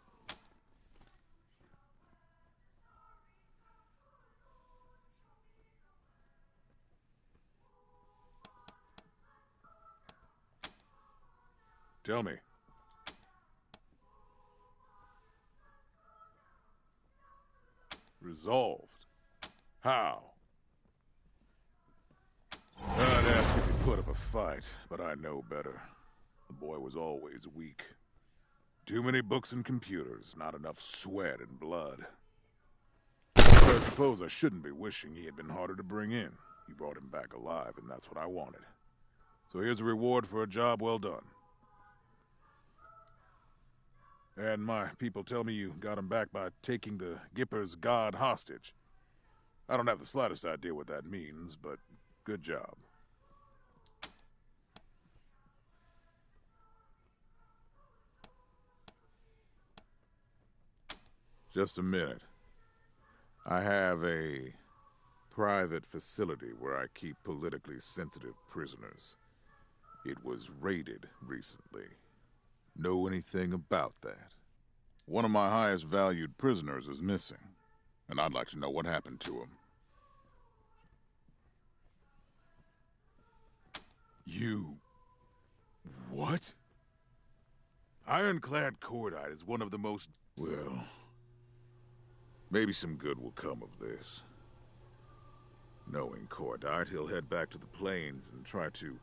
Tell me. Resolved. How? I'd ask if he put up a fight, but I know better. The boy was always weak. Too many books and computers, not enough sweat and blood. But I suppose I shouldn't be wishing he had been harder to bring in. You brought him back alive, and that's what I wanted. So here's a reward for a job well done. And my people tell me you got him back by taking the Gipper's god hostage. I don't have the slightest idea what that means, but good job. Just a minute. I have a private facility where I keep politically sensitive prisoners. It was raided recently. Know anything about that? One of my highest valued prisoners is missing, and I'd like to know what happened to him. You... what? Ironclad Cordite is one of the most... well... maybe some good will come of this. Knowing Cordite, he'll head back to the plains and try to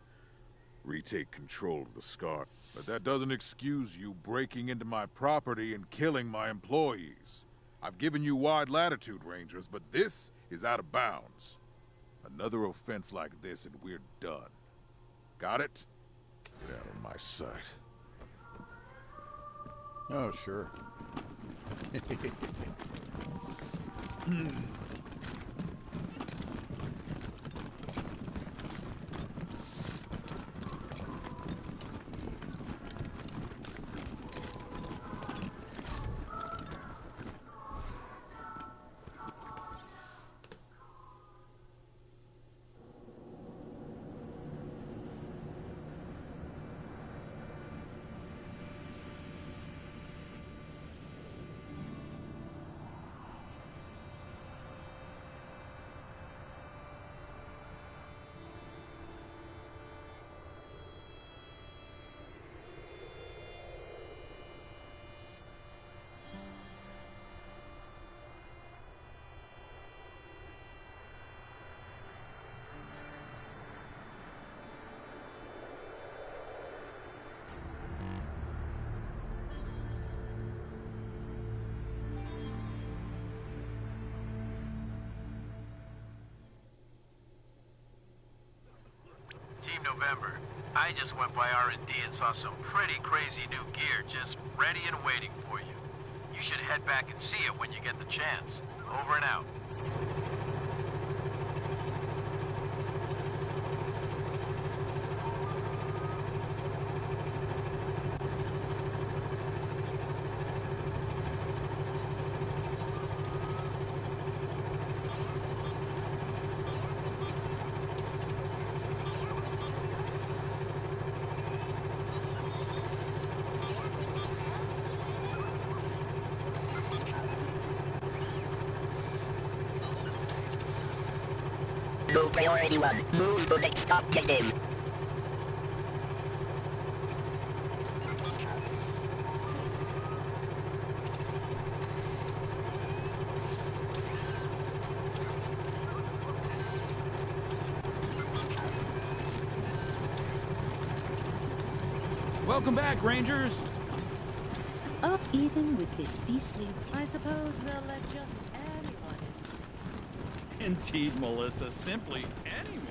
retake control of the Scar. But that doesn't excuse you breaking into my property and killing my employees. I've given you wide latitude, Rangers, but this is out of bounds. Another offense like this and we're done. Got it? Get out of my sight. Oh, sure. November. I just went by R&D and saw some pretty crazy new gear just ready and waiting for you. You should head back and see it when you get the chance. Over and out. Low priority 1. Move to next objective. Welcome back, Rangers! Up even with this beastly... I suppose they'll let just anyone in. Indeed, Melissa, simply anyone.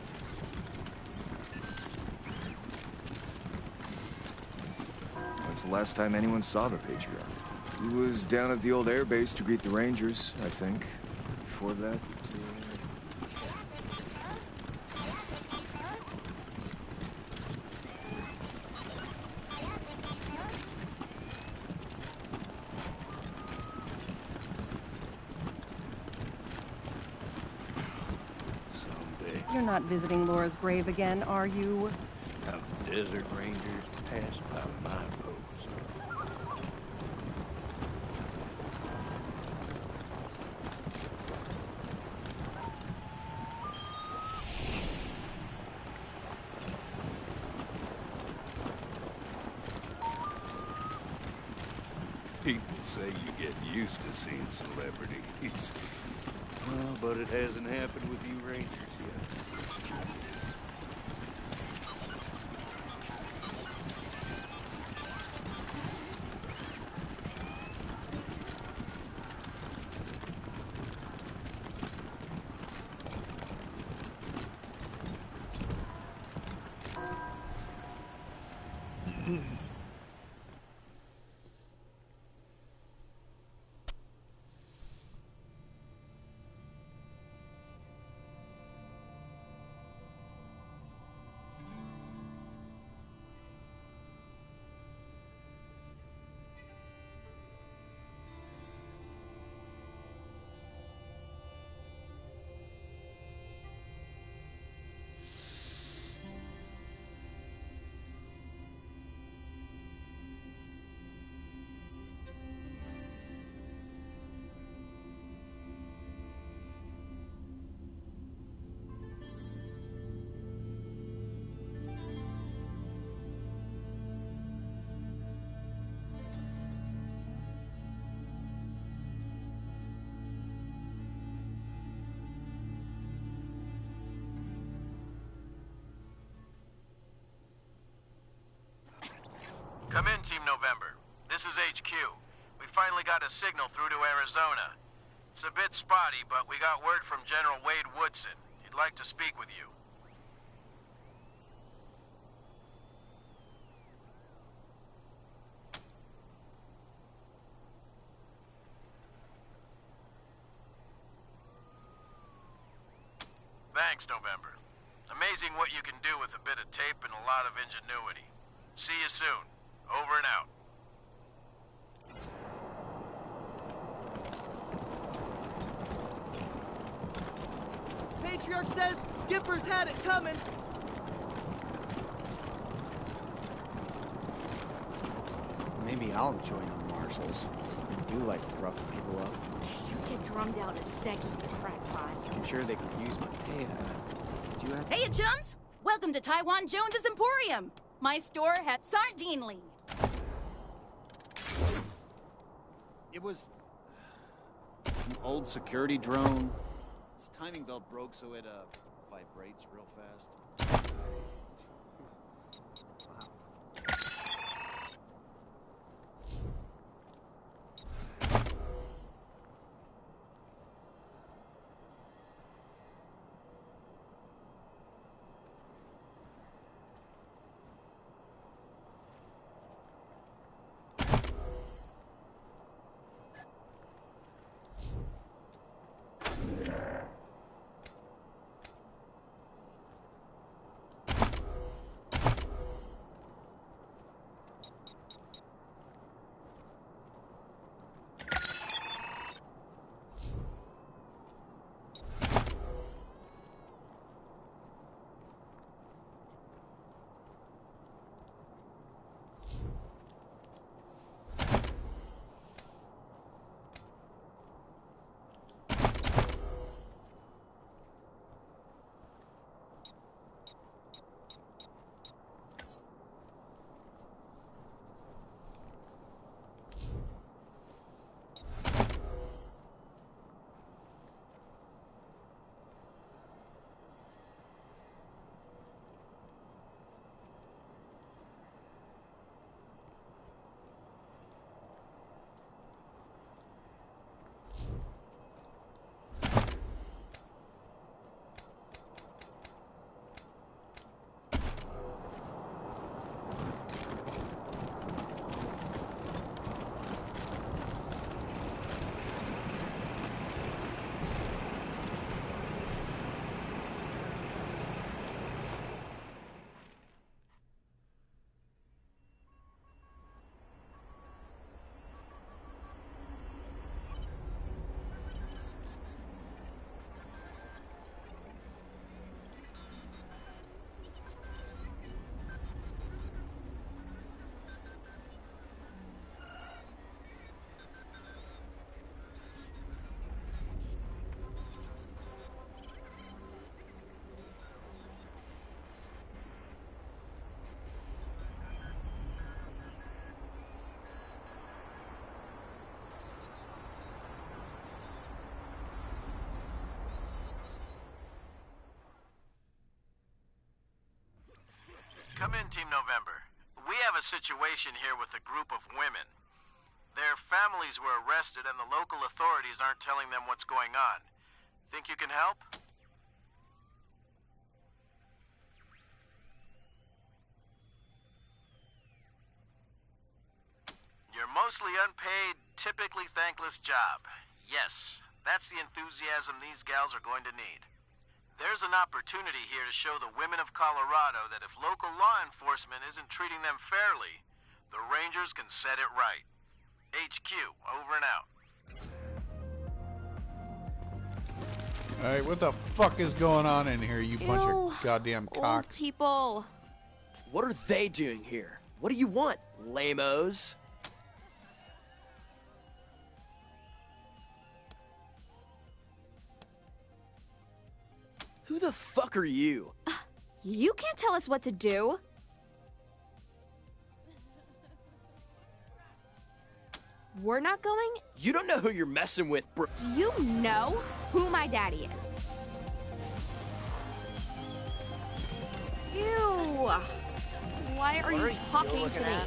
That's the last time anyone saw the Patriarch. He was down at the old airbase to greet the Rangers, I think. Before that... You're not visiting Laura's grave again, are you? Have the desert rangers passed by my post? People say you get used to seeing celebrities. Well, but it hasn't happened with you Rangers yet. Come in, Team November. This is HQ. We finally got a signal through to Arizona. It's a bit spotty, but we got word from General Wade Woodson. He'd like to speak with you. Thanks, November. Amazing what you can do with a bit of tape and a lot of ingenuity. See you soon. Over and out. Patriarch says Gipper's had it coming. Maybe I'll join the marshals. They do like roughing people up. You get drummed out a second, you crackpot. I'm sure they could use my... Hey, do you have... Hey, chums! Welcome to Taiwan Jones's Emporium. My store at Sardinely. It was... an old security drone. Its timing belt broke, so it, vibrates real fast. Come in, Team November. We have a situation here with a group of women. Their families were arrested and the local authorities aren't telling them what's going on. Think you can help? Your mostly unpaid, typically thankless job. Yes, that's the enthusiasm these gals are going to need. There's an opportunity here to show the women of Colorado that if local law enforcement isn't treating them fairly, the Rangers can set it right. HQ, over and out. Alright, what the fuck is going on in here, you bunch of goddamn cocks? Old people. What are they doing here? What do you want, lame-os? Who the fuck are you? You can't tell us what to do. We're not going? You don't know who you're messing with, bro. Do you know who my daddy is? Ew. Why are you talking to me?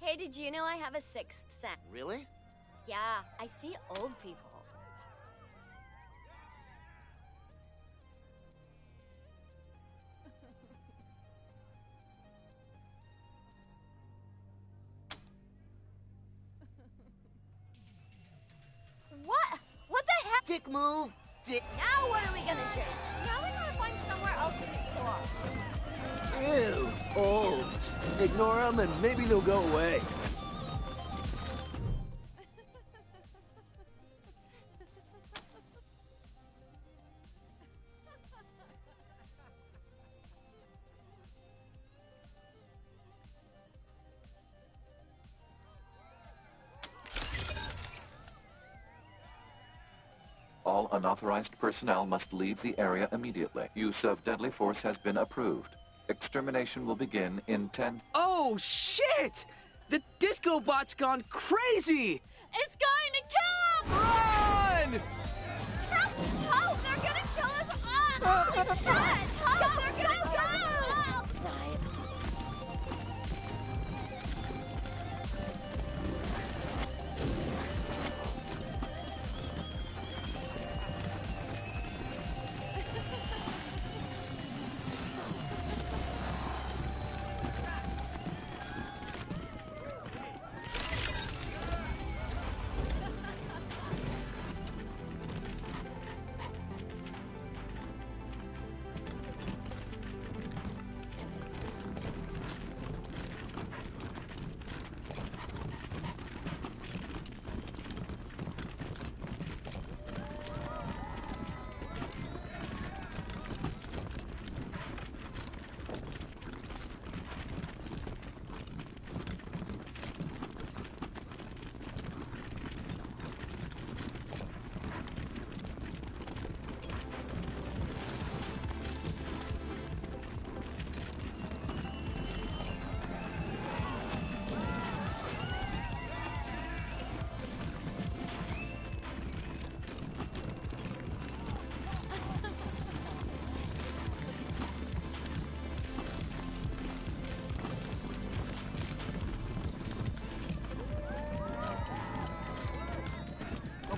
Hey, did you know I have a sixth sense? Really? Yeah, I see old people. What? What the heck? Dick move! Dick. Now what are we gonna do? Now we gotta find somewhere else to store. Ew, old. Ignore them and maybe they'll go away. All unauthorized personnel must leave the area immediately. Use of deadly force has been approved. Extermination will begin in 10... Oh, shit! The disco bot's gone crazy! It's going to kill him! Run! Help! Help! They're gonna kill us all! Oh, God! Help! They're gonna kill us all!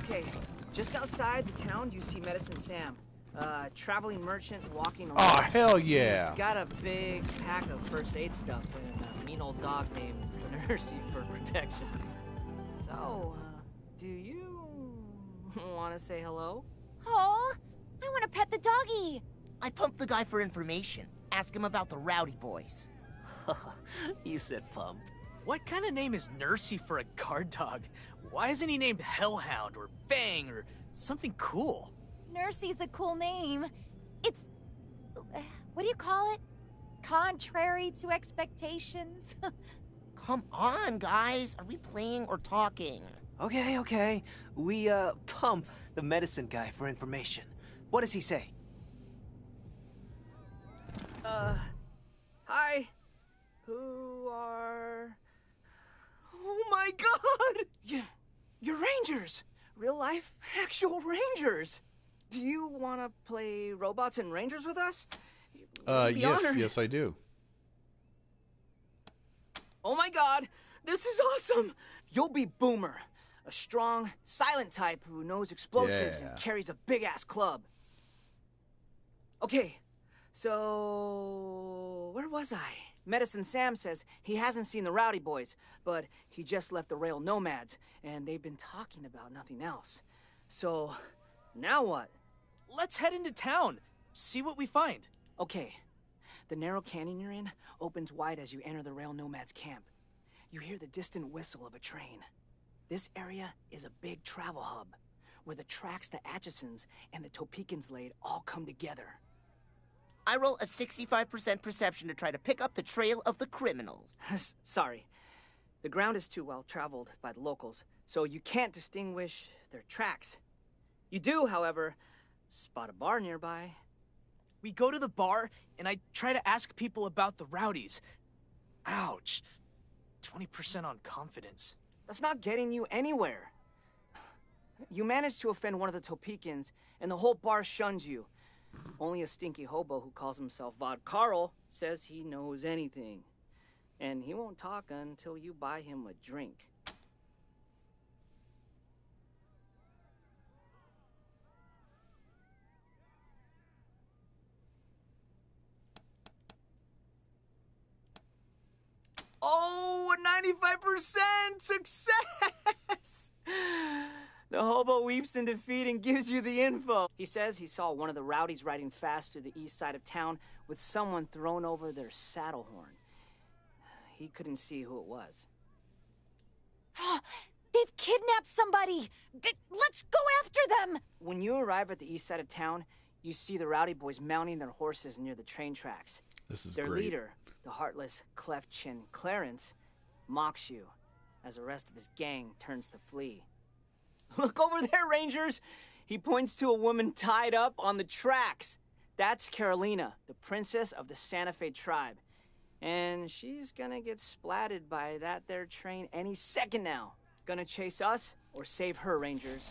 Okay, just outside the town, you see Medicine Sam. Traveling merchant walking along. Oh, hell yeah. He's got a big pack of first aid stuff and a mean old dog named Nursey for protection. So, do you want to say hello? Oh, I want to pet the doggy. I pumped the guy for information. Ask him about the rowdy boys. You said pump. What kind of name is Nursey for a guard dog? Why isn't he named Hellhound or Fang or something cool? Nursey's a cool name. It's... what do you call it? Contrary to expectations. Come on, guys. Are we playing or talking? Okay. We, pump the medicine guy for information. What does he say? Hi. Who are... Oh my god! You're Rangers! Real life, actual Rangers! Do you want to play robots and rangers with us? We'd be honored. Yes, I do. Oh my god, this is awesome! You'll be Boomer, a strong, silent type who knows explosives and carries a big-ass club. Okay, so where was I? Medicine Sam says he hasn't seen the Rowdy Boys, but he just left the Rail Nomads, and they've been talking about nothing else. So, now what? Let's head into town, see what we find. Okay, the narrow canyon you're in opens wide as you enter the Rail Nomads camp. You hear the distant whistle of a train. This area is a big travel hub, where the tracks the Atchisons and the Topekans laid all come together. I roll a 65% perception to try to pick up the trail of the criminals. Sorry. The ground is too well traveled by the locals, so you can't distinguish their tracks. You do, however, spot a bar nearby. We go to the bar, and I try to ask people about the Rowdies. Ouch. 20% on confidence. That's not getting you anywhere. You manage to offend one of the Topekans, and the whole bar shuns you. Only a stinky hobo who calls himself Vod Carl says he knows anything. And he won't talk until you buy him a drink. Oh, 95% success! The hobo weeps in defeat and gives you the info. He says he saw one of the rowdies riding fast through the east side of town with someone thrown over their saddle horn. He couldn't see who it was. They've kidnapped somebody! Let's go after them! When you arrive at the east side of town, you see the Rowdy Boys mounting their horses near the train tracks. This is Their great. leader, the heartless, cleft-chin Clarence, mocks you as the rest of his gang turns to flee. Look over there, Rangers! He points to a woman tied up on the tracks. That's Carolina, the princess of the Santa Fe tribe. And she's gonna get splatted by that there train any second now. Gonna chase us or save her, Rangers.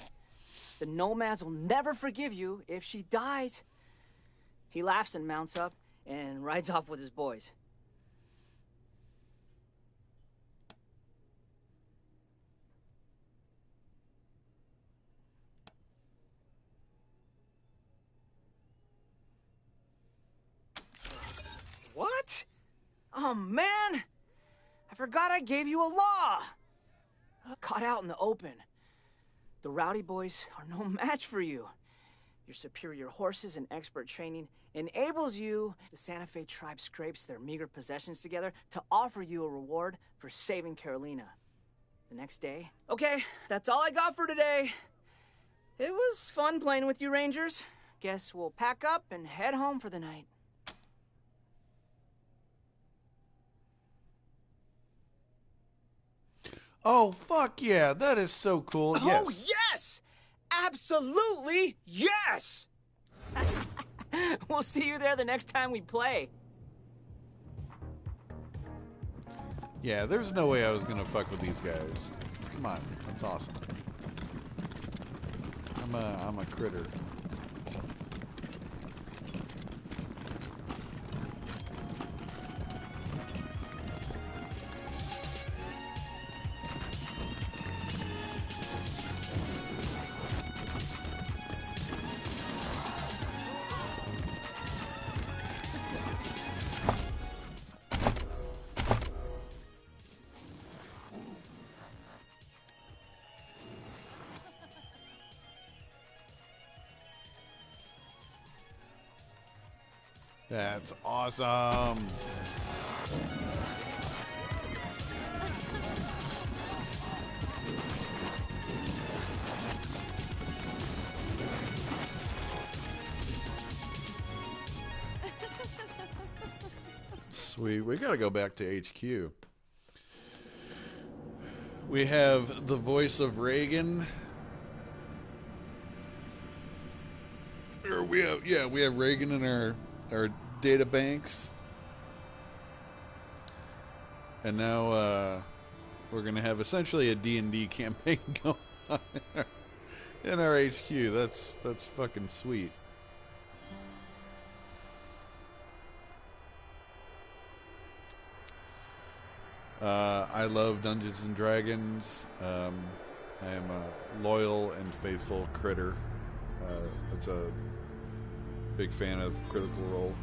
The Nomads will never forgive you if she dies. He laughs and mounts up and rides off with his boys. What? Oh, man! I forgot I gave you a law! Caught out in the open. The Rowdy Boys are no match for you. Your superior horses and expert training enables you. The Santa Fe tribe scrapes their meager possessions together to offer you a reward for saving Carolina. The next day... Okay, that's all I got for today. It was fun playing with you, Rangers. Guess we'll pack up and head home for the night. Oh, fuck yeah. That is so cool. Oh, yes! Absolutely yes! We'll see you there the next time we play. Yeah, there's no way I was gonna fuck with these guys. Come on, that's awesome. I'm a critter. That's awesome. Sweet. We gotta go back to HQ. We have the voice of Reagan. Or we have Reagan in our data banks. And now we're going to have essentially a D&D campaign going on In our HQ. That's fucking sweet. I love Dungeons and Dragons. I am a loyal and faithful critter. That's a big fan of Critical Role.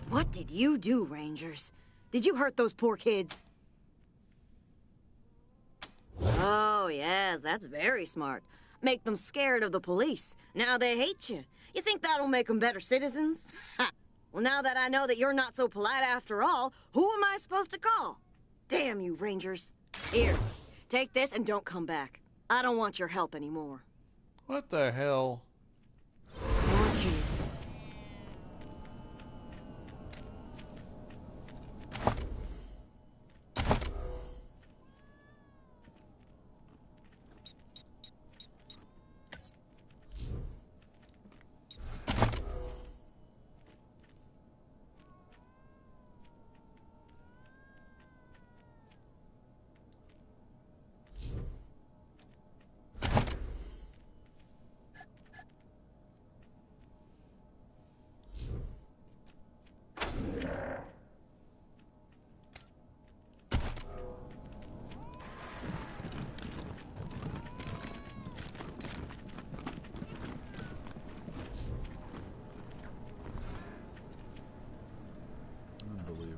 What did you do, Rangers? Did you hurt those poor kids? Oh, yes, that's very smart. Make them scared of the police. Now they hate you. You think that'll make them better citizens? Ha! Well, now that I know that you're not so polite after all, who am I supposed to call? Damn you, Rangers. Here, take this and don't come back. I don't want your help anymore. What the hell? More kids. Unbelievable.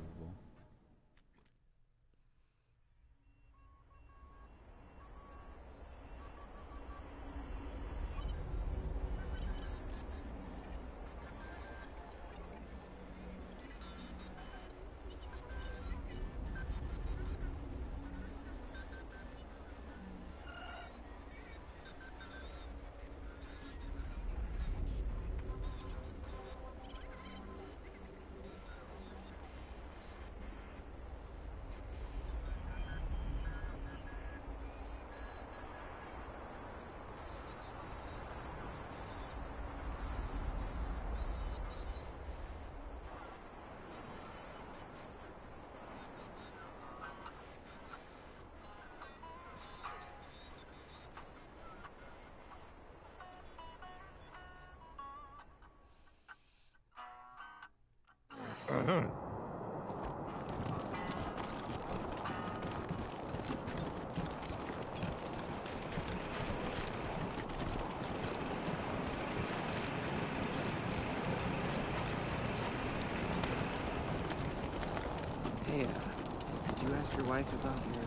Hey, did you ask your wife about your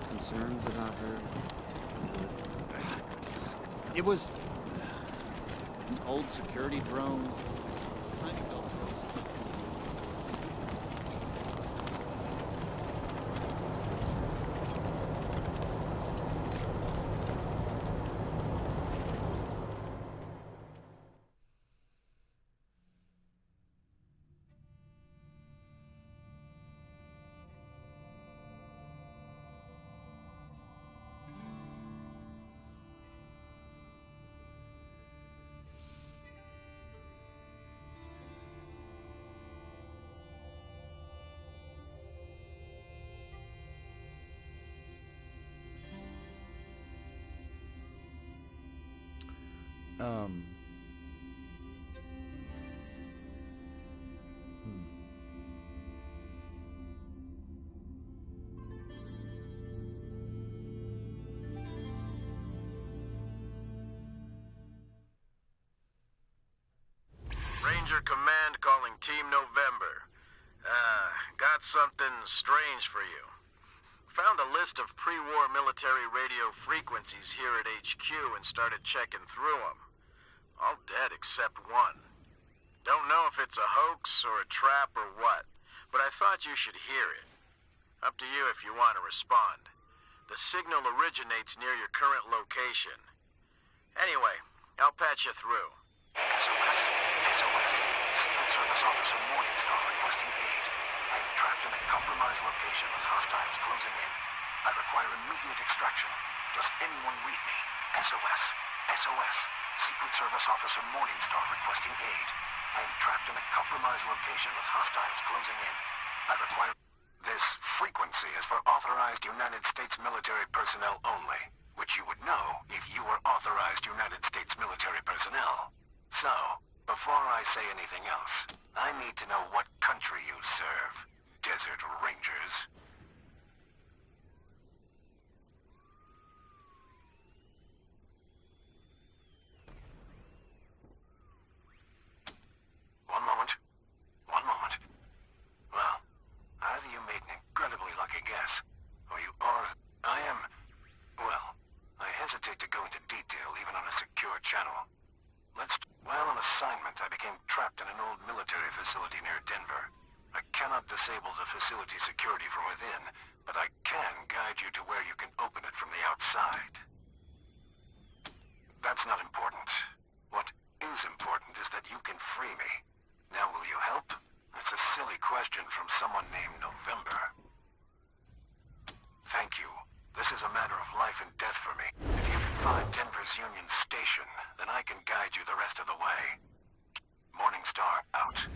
concerns about her? It was an old security drone. It's tiny built drones. Um. Ranger Command calling Team November. Got something strange for you. Found a list of pre-war military radio frequencies here at HQ and started checking through them. All dead except one. Don't know if it's a hoax or a trap or what, but I thought you should hear it. Up to you if you want to respond. The signal originates near your current location. Anyway, I'll patch you through. SOS. SOS. Secret Service Officer Morningstar requesting aid. I am trapped in a compromised location with hostiles closing in. I require immediate extraction. Does anyone read me? SOS. SOS. Secret Service Officer Morningstar requesting aid. I am trapped in a compromised location with hostiles closing in. I require... This frequency is for authorized United States military personnel only, which you would know if you were authorized United States military personnel. So, before I say anything else, I need to know what country you serve, Desert Rangers. One moment. One moment. Well, either you made an incredibly lucky guess, or you are... I am... Well, I hesitate to go into detail even on a secure channel. While on assignment, I became trapped in an old military facility near Denver. I cannot disable the facility security from within, but I can guide you to where you can open it from the outside. That's not important. What is important is that you can free me. Now will you help? It's a silly question from someone named November. Thank you. This is a matter of life and death for me. If you can find Denver's Union Station, then I can guide you the rest of the way. Morningstar out.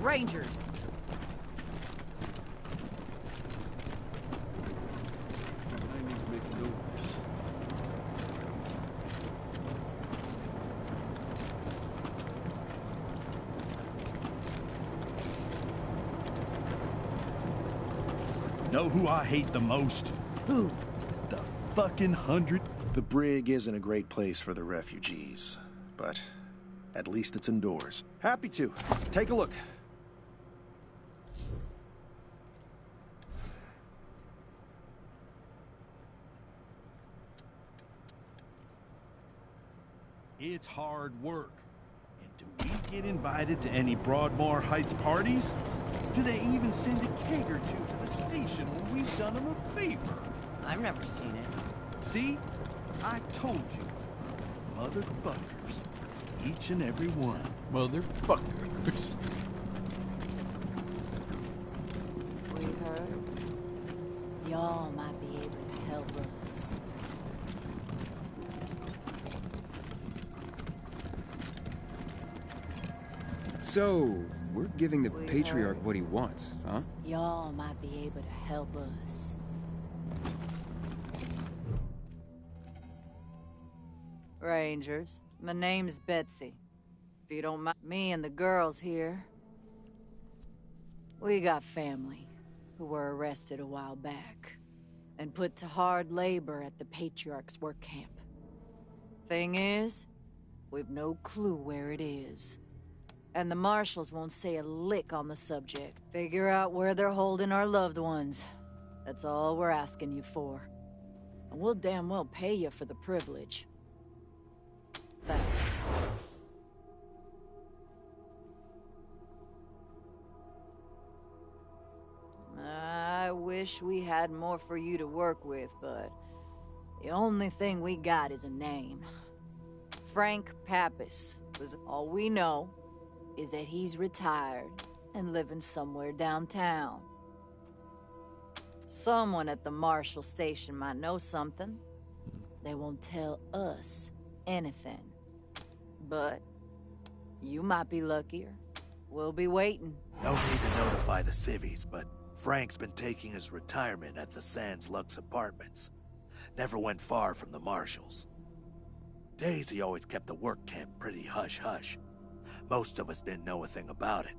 Rangers. I need to make a note of this. Know who I hate the most? Who? The fucking 100. The brig isn't a great place for the refugees, but at least it's indoors. Happy to. Take a look. It's hard work. get invited to any Broadmoor Heights parties? Do they even send a keg or two to the station when we've done them a favor? I've never seen it. See? I told you. Motherfuckers. Each and every one. Motherfuckers. We heard y'all might be able to help us. So, we're giving the Patriarch what he wants, huh? Y'all might be able to help us. Rangers, my name's Betsy. If you don't mind, me and the girls here, we got family who were arrested a while back and put to hard labor at the Patriarch's work camp. Thing is, we've no clue where it is. And the marshals won't say a lick on the subject. Figure out where they're holding our loved ones. That's all we're asking you for. And we'll damn well pay you for the privilege. Thanks. I wish we had more for you to work with, but the only thing we got is a name. Frank Pappas was all we know is that he's retired and living somewhere downtown. Someone at the Marshal Station might know something. They won't tell us anything. But you might be luckier. We'll be waiting. No need to notify the civvies, but Frank's been taking his retirement at the Sands Lux Apartments. Never went far from the Marshals. Daisy always kept the work camp pretty hush-hush. Most of us didn't know a thing about it,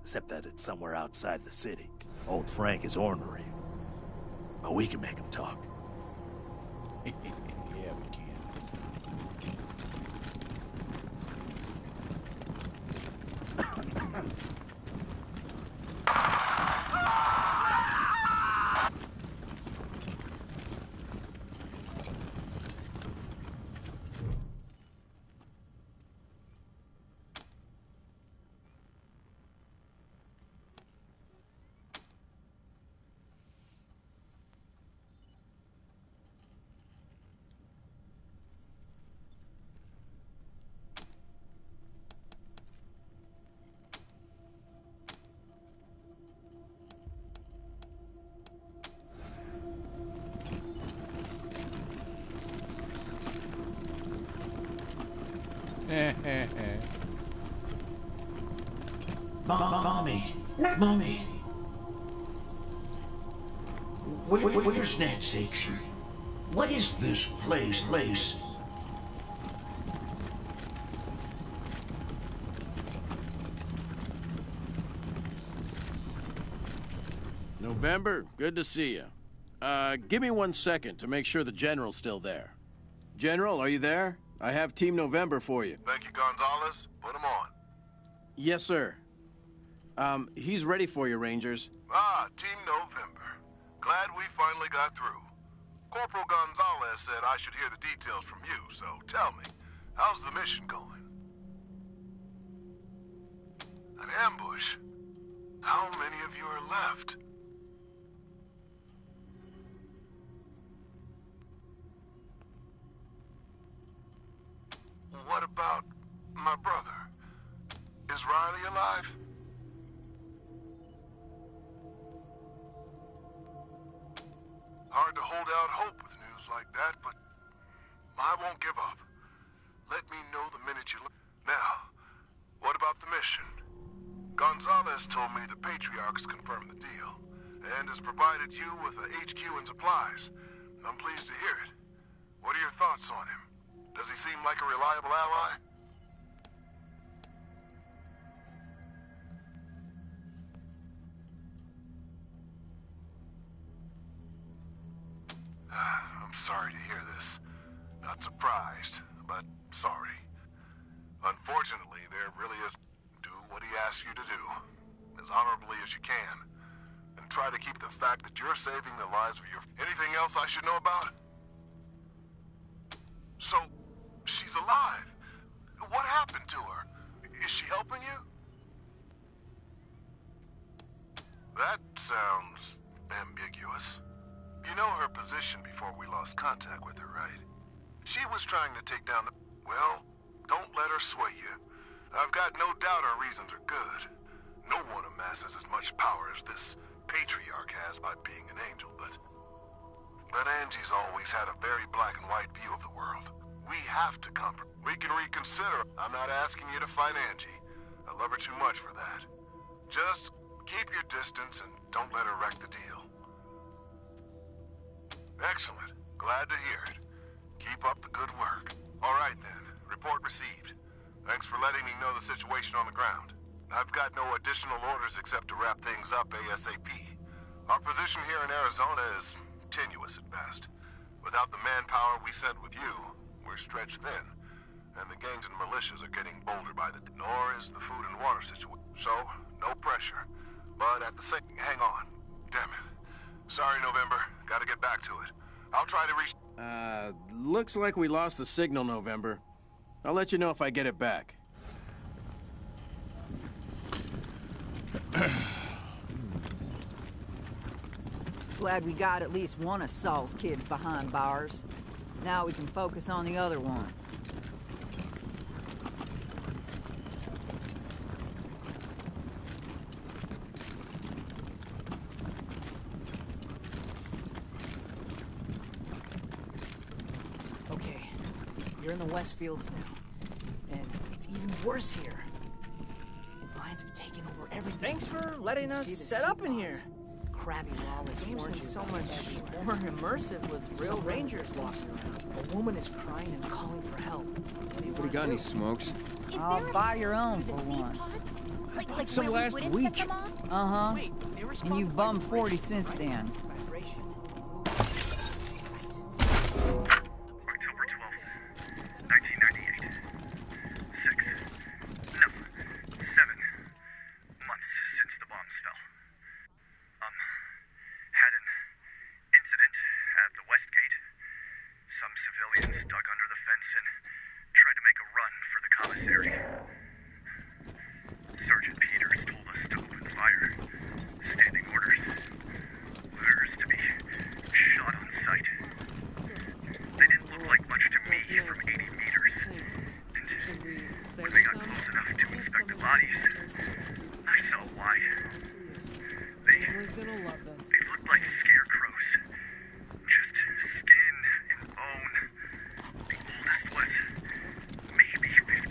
except that it's somewhere outside the city. Old Frank is ornery, but we can make him talk. Yeah, we can. Mommy! Mommy! Where's Nancy? What is this place? November, good to see you. Give me 1 second to make sure the General's still there. General, are you there? I have Team November for you. Thank you, Gonzalez. Put him on. Yes, sir. He's ready for you, Rangers. Ah, Team November. Glad we finally got through. Corporal Gonzalez said I should hear the details from you, so tell me, how's the mission going? An ambush? How many of you are left? What about my brother? Is Riley alive? Hard to hold out hope with news like that, but I won't give up. Let me know the minute you... Now, what about the mission? Gonzalez told me the Patriarch's confirmed the deal, and has provided you with a HQ and supplies. I'm pleased to hear it. What are your thoughts on him? Does he seem like a reliable ally? I'm sorry to hear this. Not surprised, but sorry. Unfortunately, there really is... Do what he asks you to do, as honorably as you can. And try to keep the fact that you're saving the lives of your... Anything else I should know about? So, she's alive. What happened to her? Is she helping you? That sounds ambiguous. You know her position before we lost contact with her, right? She was trying to take down the... Well, don't let her sway you. I've got no doubt her reasons are good. No one amasses as much power as this patriarch has by being an angel, but Angie's always had a very black and white view of the world. We have to compromise. We can reconsider. I'm not asking you to fight Angie. I love her too much for that. Just keep your distance and don't let her wreck the deal. Excellent. Glad to hear it. Keep up the good work. All right then. Report received. Thanks for letting me know the situation on the ground. I've got no additional orders except to wrap things up ASAP. Our position here in Arizona is tenuous at best. Without the manpower we sent with you, we're stretched thin. And the gangs and militias are getting bolder by the... Nor is the food and water situation. So, no pressure. But at the same... Hang on. Damn it. Sorry, November. Gotta get back to it. I'll try to reach... Looks like we lost the signal, November. I'll let you know if I get it back. Glad we got at least one of Saul's kids behind bars. Now we can focus on the other one. Okay, you're in the Westfields now. And it's even worse here. Vines have taken over everything. Thanks for letting us set up in here. Crabby, lawless orange so much more immersive with real rangers walking around. A woman is crying and calling for help. What do you got, any smokes? I'll buy your own for once. Like some last week. Uh-huh. And you've bummed 40 since then. October 12th, 1998. 7 months since the bombs fell. Had an incident at the West Gate. Some civilians dug under the fence and tried to make a run for the commissary. Sergeant Peters told us to open fire. Standing orders. Orders to be shot on sight. They didn't look like much to me from 80 meters. And when they got close enough to inspect the bodies, I saw why. They looked like scarecrows. Just skin and bone. The oldest was maybe 15.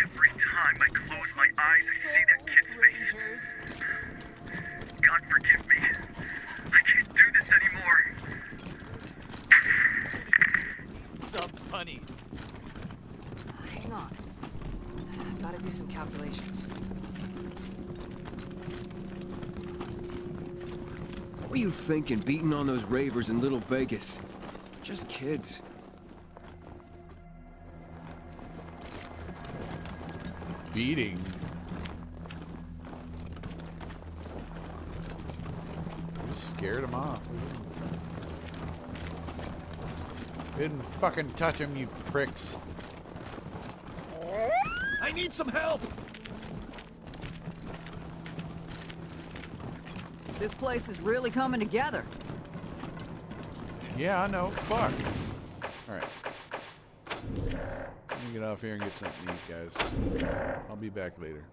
Every time I close my eyes, I see that kid's face. God forgive me. I can't do this anymore. Sub bunnies. Hang on. I've got to do some calculations. What were you thinking, beating on those ravers in Little Vegas? Just kids. Beating. Scared him off. Didn't fucking touch him, you pricks. I need some help! This place is really coming together. Yeah, I know. Fuck. Alright. Let me get off here and get something to eat, guys. I'll be back later.